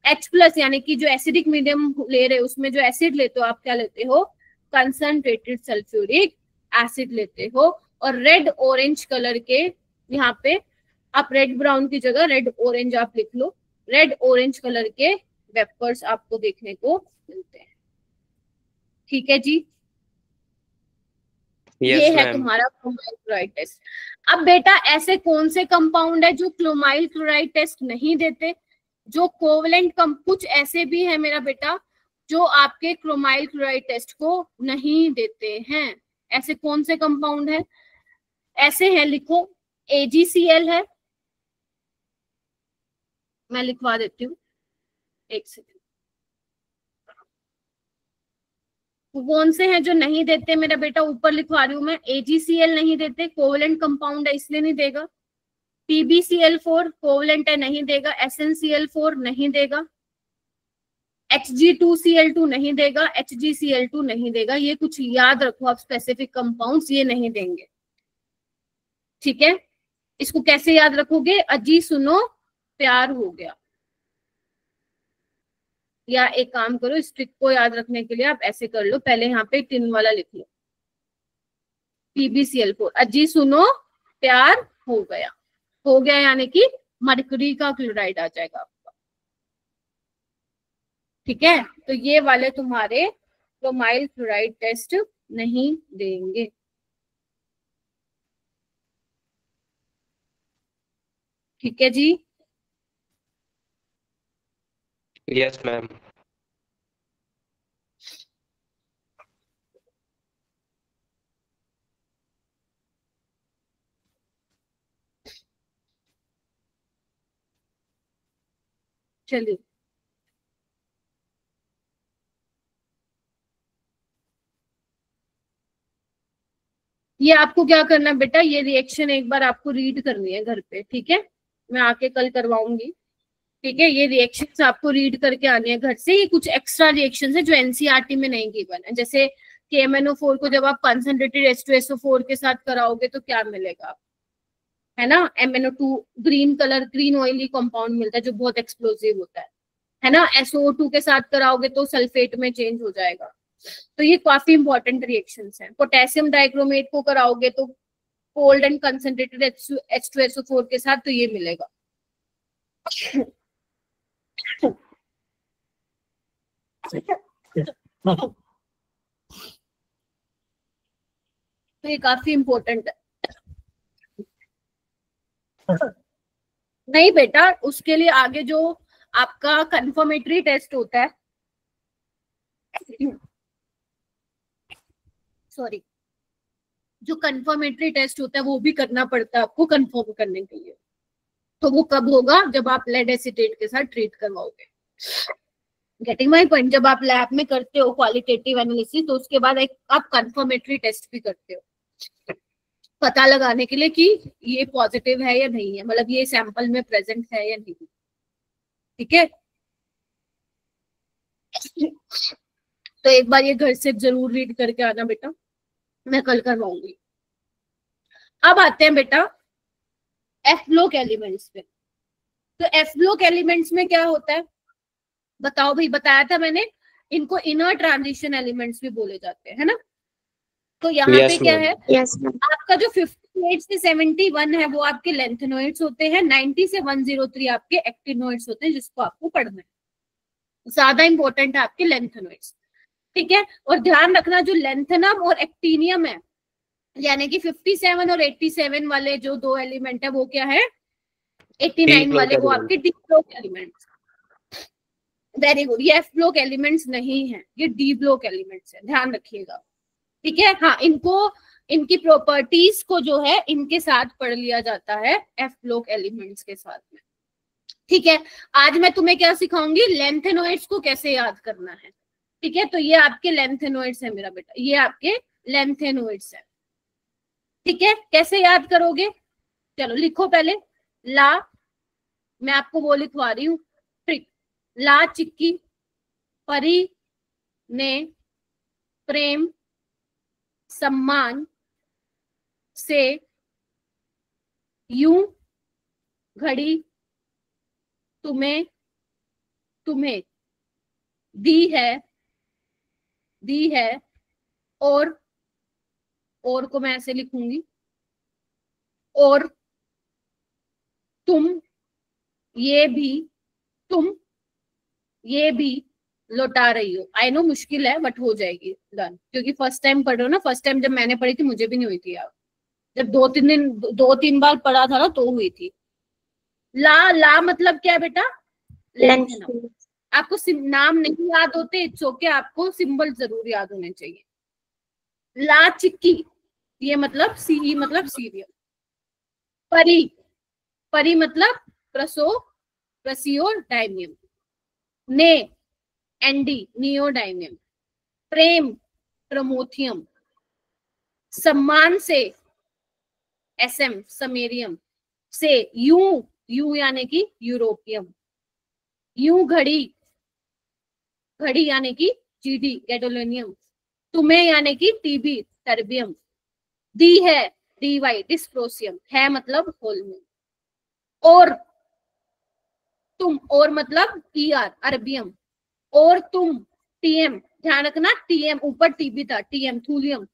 H+ यानी कि जो एसिडिक मीडियम ले रहे हो, उसमें जो एसिड लेते हो आप क्या लेते हो, कंसंट्रेटेड सल्फ्यूरिक एसिड लेते हो। और रेड ऑरेंज कलर के, यहाँ पे आप रेड ब्राउन की जगह रेड ऑरेंज आप लिख लो, रेड ऑरेंज कलर के वेपर्स आपको देखने को मिलते हैं, ठीक है जी। ये है तुम्हारा क्रोमाइल क्लोराइड टेस्ट। अब बेटा ऐसे कौन से कंपाउंड है जो क्रोमाइल क्लोराइड टेस्ट नहीं देते, जो कोवलेंट कुछ ऐसे भी है मेरा बेटा जो आपके क्रोमाइल क्लोराइड टेस्ट को नहीं देते हैं। ऐसे कौन से कंपाउंड है, ऐसे हैं, लिखो, AgCl है, मैं लिखवा देती हूँ, एक सेकंड। कौन से हैं जो नहीं देते मेरा बेटा, ऊपर लिखवा रही हूँ मैं, AgCl नहीं देते, कोवलेंट कंपाउंड है इसलिए नहीं देगा। PbCl4 कोवलेंट है, नहीं देगा। SnCl4 नहीं देगा। Hg2Cl2 नहीं देगा। HgCl2 नहीं देगा। ये कुछ याद रखो आप, स्पेसिफिक कंपाउंड्स ये नहीं देंगे, ठीक है। इसको कैसे याद रखोगे, अजी सुनो प्यार हो गया, या एक काम करो, इस ट्रिक को याद रखने के लिए आप ऐसे कर लो, पहले यहाँ पे टिन वाला लिख लो, PbCl4, अजी सुनो प्यार हो गया, हो गया यानी कि मरकरी का क्लोराइड आ जाएगा आपका, ठीक है। तो ये वाले तुम्हारे क्रोमाइल क्लोराइड टेस्ट नहीं देंगे, ठीक है जी। Yes ma'am. चलिए, ये आपको क्या करना है बेटा, ये रिएक्शन एक बार आपको रीड करनी है घर पे, ठीक है। मैं आके कल करवाऊंगी, ठीक है। ये रिएक्शंस आपको रीड करके आनी है घर से। ये कुछ एक्स्ट्रा रिएक्शंस है जो एनसीईआरटी में नहीं गिवन है, जैसे KMnO4 को जब आप कंसंट्रेटेड H2SO4 के साथ कराओगे तो क्या मिलेगा, है ना, MnO2 green colour, green oily compound मिलता है जो बहुत एक्सप्लोसिव होता है ना। SO2 के साथ कराओगे तो सल्फेट में चेंज हो जाएगा, तो ये काफी इंपॉर्टेंट रिएक्शंस हैं। पोटेशियम डाइक्रोमेट को कराओगे तो कोल्ड एंड कंसंट्रेटेड H2SO4 के साथ तो ये मिलेगा। तो ये काफी इंपॉर्टेंट है। नहीं बेटा, उसके लिए आगे जो आपका कंफर्मेटरी टेस्ट होता है, सॉरी, जो कंफर्मेटरी टेस्ट होता है वो भी करना पड़ता है आपको कंफर्म करने के लिए। तो वो कब होगा? जब आप लेड एसीटेट के साथ ट्रीट करवाओगे। Getting my point? जब आप लैब में करते हो क्वालिटेटिव एनालिसिस तो उसके बाद एक आप कंफर्मेटरी टेस्ट भी करते हो पता लगाने के लिए कि ये पॉजिटिव है या नहीं है, मतलब ये सैंपल में प्रेजेंट है या नहीं। ठीक है, तो एक बार ये घर से जरूर रीड करके आना बेटा, मैं कल करवाऊंगी। अब आते हैं बेटा एफ ब्लॉक एलिमेंट्स पे। तो एफ ब्लॉक एलिमेंट्स में क्या होता है बताओ भाई? बताया था मैंने, इनको इनर ट्रांजिशन एलिमेंट्स भी बोले जाते हैं, है ना। तो यहाँ पे क्या है, आपका जो 58 से 71 है वो आपके लेंथेनोइड्स होते हैं, 90 से 103 आपके एक्टिनोइड्स होते हैं, जिसको आपको पढ़ना है। ज्यादा इंपॉर्टेंट है आपके लेंथेनोइड्स। ठीक है, और ध्यान रखना जो लेंथेनम और एक्टिनियम है, यानी कि 57 और 87 वाले जो दो एलिमेंट है वो क्या है, 89 वाले वो आपके D block elements. Very good, ये एफ ब्लॉक एलिमेंट्स नहीं है, ये डी ब्लॉक एलिमेंट्स है, ध्यान रखिएगा। ठीक है, हाँ, इनको इनकी प्रॉपर्टीज को जो है इनके साथ पढ़ लिया जाता है, एफ ब्लॉक एलिमेंट्स के साथ में। ठीक है, आज मैं तुम्हें क्या सिखाऊंगी, लेंथेनोइड्स को कैसे याद करना है। ठीक है, तो ये आपके लेंथेनोइड्स है मेरा बेटा, ये आपके लेंथेनोइड्स है। ठीक है, कैसे याद करोगे? चलो लिखो पहले। ला, मैं आपको वो लिखवा रही हूँ ट्रिक। ला चिक्की परी ने प्रेम सम्मान से यूं घड़ी तुम्हें दी है और को मैं ऐसे लिखूंगी, और तुम ये भी लौटा रही हो। आई नो मुश्किल है बट हो जाएगी डन, क्योंकि फर्स्ट टाइम पढ़ रहे हो ना। फर्स्ट टाइम जब मैंने पढ़ी थी मुझे भी नहीं हुई थी यार, जब 2-3 बार पढ़ा था ना तो हुई थी। ला मतलब क्या है बेटा? लेंथेनम। आपको नाम नहीं याद होते, इट्स ओके, आपको सिंबल जरूर याद होने चाहिए। ला चिक्की, ये मतलब सी मतलब सीरियल। परी मतलब प्रसियोडाइनियम। ने एंडी नियोडाइनियम। प्रेम प्रमोथियम। सम्मान से एसएम समेरियम। से यू यानी कि यूरोपियम। यूं घड़ी यानी कि जीडी गैडोलिनियम। तुम्हें यानी कि टीबी टर्बियम। दी है डीवाई डिस्प्रोसियम। है मतलब होलमून। और मतलब ईआर अरबियम। और तुम टीएम, ध्यान रखना टीएम ऊपर टीबी था, टीएम थूलियम।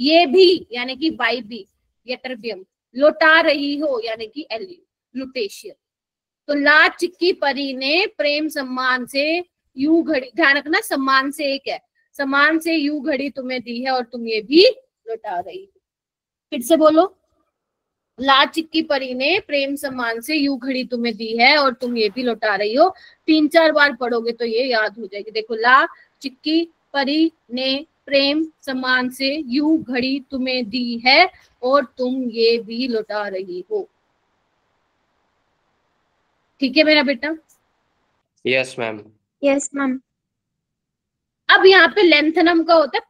ये भी यानी कि वाई बी ये टर्बियम। लौटा रही हो यानी कि लुटेशियम। तो ला चिक्की परी ने प्रेम सम्मान से यूं घड़ी, ध्यान रखना सम्मान से एक है, सम्मान से यूं घड़ी तुम्हें दी है और तुम ये भी लौटा रही हो। फिर से बोलो। ला चिक्की परी ने प्रेम सम्मान से यूं घड़ी तुम्हें दी है और तुम ये भी लौटा रही हो। 3-4 बार पढ़ोगे तो ये याद हो जाएगी। देखो, ला चिक्की परी ने प्रेम सम्मान से यूं घड़ी तुम्हें दी है और तुम ये भी लौटा रही हो। ठीक है मेरा बेटा? Yes ma'am. Yes ma'am. अब यहाँ पे लेंथेनम का होता है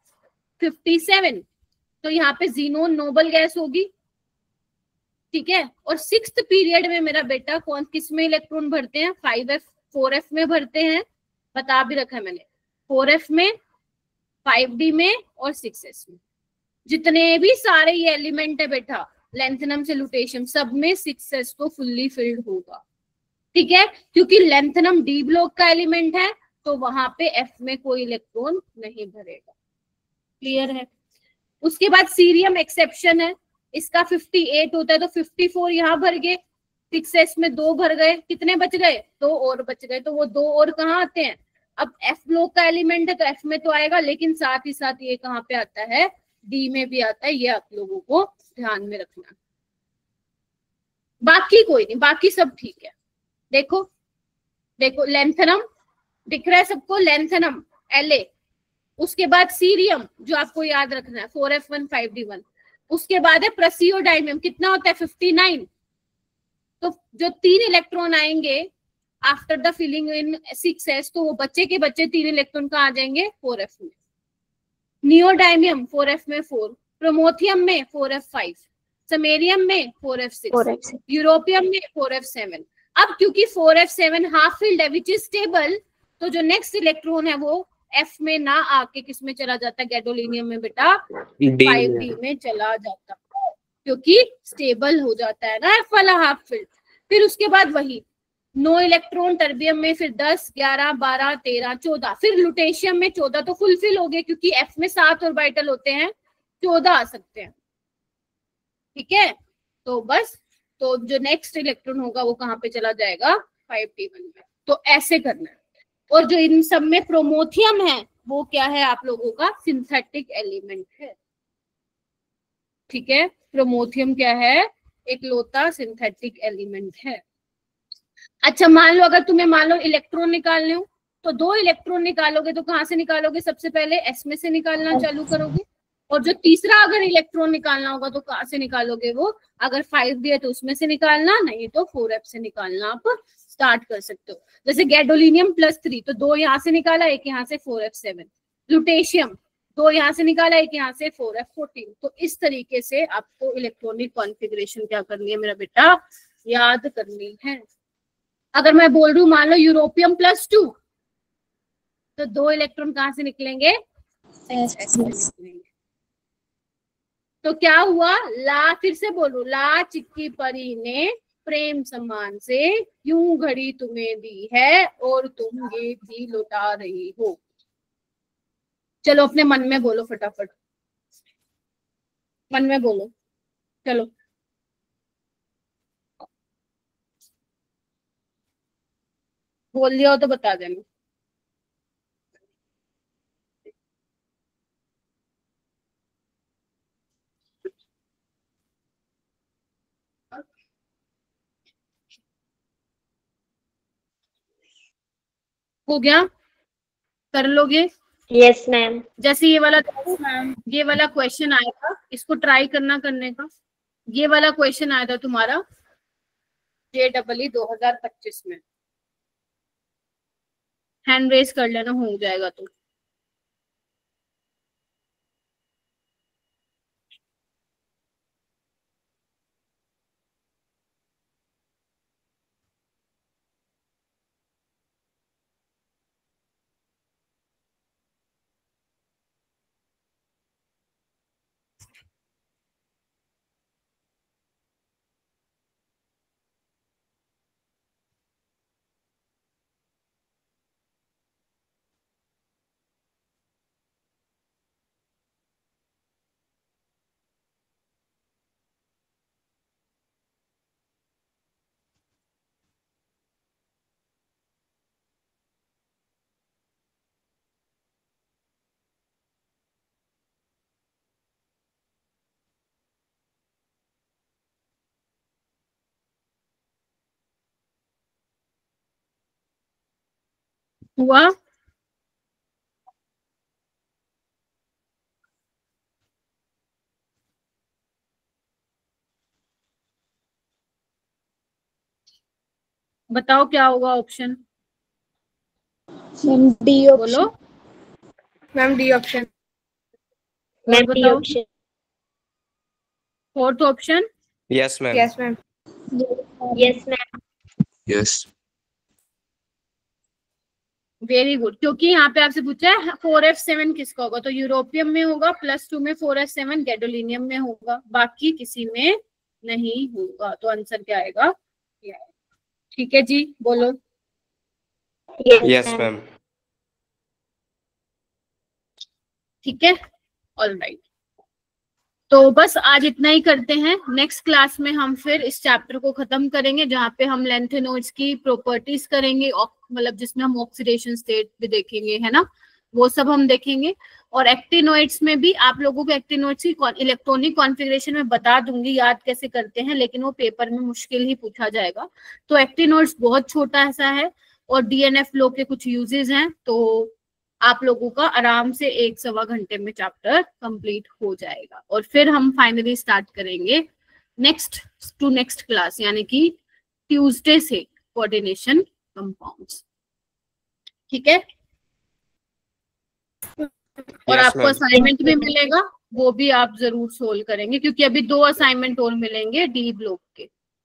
57, तो यहाँ पे जीनोन नोबल गैस होगी। ठीक है, और 6th पीरियड में मेरा बेटा कौन किस में इलेक्ट्रॉन भरते हैं? 5f 4f में भरते हैं, बता भी रखा है मैंने। 4f में, 5d में और 6s में। जितने भी सारे ये एलिमेंट है बेटा लेंथेनम से लुटेशियम, सब में 6s तो फुल्ली फिल्ड होगा। ठीक है, क्योंकि लेंथेनम डी ब्लॉक का एलिमेंट है तो वहां पे f में कोई इलेक्ट्रॉन नहीं भरेगा। क्लियर है। उसके बाद सीरियम एक्सेप्शन है, इसका 58 होता है, तो 54 यहाँ भर गए, 6s में 2 भर गए, कितने बच गए, 2 और बच गए। तो वो 2 और कहाँ आते हैं, अब F ब्लॉक का एलिमेंट है तो F में तो आएगा, लेकिन साथ ही साथ ये कहाँ पे आता है, D में भी आता है। ये आप लोगों को ध्यान में रखना। बाकी कोई नहीं, बाकी सब ठीक है। देखो देखो लेंथनम दिख रहा है सबको, लेंथनम La। उसके बाद सीरियम जो आपको याद रखना है 4f1 5d1। उसके बाद है प्रोसियोडाइमियम, कितना होता है 59। तो जो 3 इलेक्ट्रॉन आएंगे after the filling in 6s, तो वो बच्चे के बच्चे 3 इलेक्ट्रॉन कहाँ आ जाएंगे 4f में। नियोडाइमियम 4f में 4, प्रोमोथियम में 4f5, समेरियम में 4f6, यूरोपियम में 4f7। अब क्योंकि 4f7 हाफ फिल्ड है विच इज स्टेबल, तो जो नेक्स्ट इलेक्ट्रॉन है वो F में ना आके किस में चला जाता है, गैडोलिनियम में बेटा 5d में चला जाता है, क्योंकि स्टेबल हो जाता है ना F वाला हाफ फिल्ड। फिर उसके बाद वही 9 इलेक्ट्रॉन टर्बियम में, फिर 10, 11, 12, 13, 14, फिर लुटेशियम में 14 तो फुलफिल हो गए, क्योंकि F में 7 ऑर्बिटल होते हैं, 14 आ सकते हैं। ठीक है, तो बस, तो जो नेक्स्ट इलेक्ट्रॉन होगा वो कहाँ पे चला जाएगा 5d1 में। तो ऐसे करना है। और जो इन सब में प्रोमोथियम है वो क्या है आप लोगों का, सिंथेटिक एलिमेंट है। ठीक है, प्रोमोथियम क्या है, एक लौता सिंथेटिक एलिमेंट है। अच्छा मान लो अगर तुम्हें मान लो इलेक्ट्रॉन निकालने हो, तो 2 इलेक्ट्रॉन निकालोगे तो कहाँ से निकालोगे, सबसे पहले S में से निकालना चालू करोगे, और जो तीसरा अगर इलेक्ट्रॉन निकालना होगा तो कहाँ से निकालोगे, वो अगर 5 दिया तो उसमें से निकालना, नहीं तो 4f से निकालना आप स्टार्ट कर सकते हो। जैसे गैडोलिनियम +3, तो 2 यहाँ से निकाला, एक यहाँ से 4f7। लुटेशियम 2 यहाँ से निकाला, एक यहाँ से 4f14। तो इस तरीके से आपको इलेक्ट्रॉनिक कॉन्फ़िगरेशन क्या करनी है मेरा बेटा, याद करनी है। अगर मैं बोल रही हूँ मान लो यूरोपियम +2, तो 2 इलेक्ट्रॉन कहाँ से निकलेंगे, निकलेंगे। तो क्या हुआ, ला, फिर से बोलो, ला चिक्की परी ने प्रेम सम्मान से यूं घड़ी तुम्हें दी है और तुम ये भी लौटा रही हो। चलो अपने मन में बोलो फटाफट, मन में बोलो, चलो बोल दिया हो तो बता देना। हो गया, कर लोगे? Yes ma'am. जैसे ये वाला क्वेश्चन आया था, इसको ट्राई करने का। ये वाला क्वेश्चन आया था तुम्हारा JEE 2025 में, हैंड रेज कर लेना, हो जाएगा तो। हुआ? बताओ क्या होगा ऑप्शन, डी बोलो। Ma'am D option. Ma'am D बताओ option. Fourth option. Yes, ma'am. Yes ma'am. Yes ma'am. Yes. Very good, क्योंकि यहाँ पे आपसे पूछा है 4f7 किसका होगा, तो यूरोपियम में होगा, +2 में 4f7 गैडोलिनियम में होगा, बाकी किसी में नहीं होगा। तो आंसर क्या आएगा, ठीक है जी, बोलो। Yes, ma'am. ठीक है, ऑलराइट, तो बस आज इतना ही करते हैं। नेक्स्ट क्लास में हम फिर इस चैप्टर को खत्म करेंगे जहाँ पे हम लैंथेनोइड्स की प्रॉपर्टीज करेंगे, मतलब जिसमें हम ऑक्सीडेशन स्टेट भी देखेंगे, है ना, वो सब हम देखेंगे। और एक्टिनोइड्स में भी आप लोगों को एक्टिनोइड्स की इलेक्ट्रॉनिक कॉन्फ़िगरेशन में बता दूंगी याद कैसे करते हैं, लेकिन वो पेपर में मुश्किल ही पूछा जाएगा। तो एक्टिनोइड्स बहुत छोटा ऐसा है और डीएनएफ लो के कुछ यूजेस हैं, तो आप लोगों का आराम से 1-1.25 घंटे में चैप्टर कंप्लीट हो जाएगा। और फिर हम फाइनली स्टार्ट करेंगे नेक्स्ट क्लास, यानी कि ट्यूसडे से कोऑर्डिनेशन कंपाउंड्स। ठीक है, और Yes, आपको ma'am. असाइनमेंट भी मिलेगा, वो भी आप जरूर सोल्व करेंगे, क्योंकि अभी 2 असाइनमेंट और मिलेंगे डी ब्लॉक के।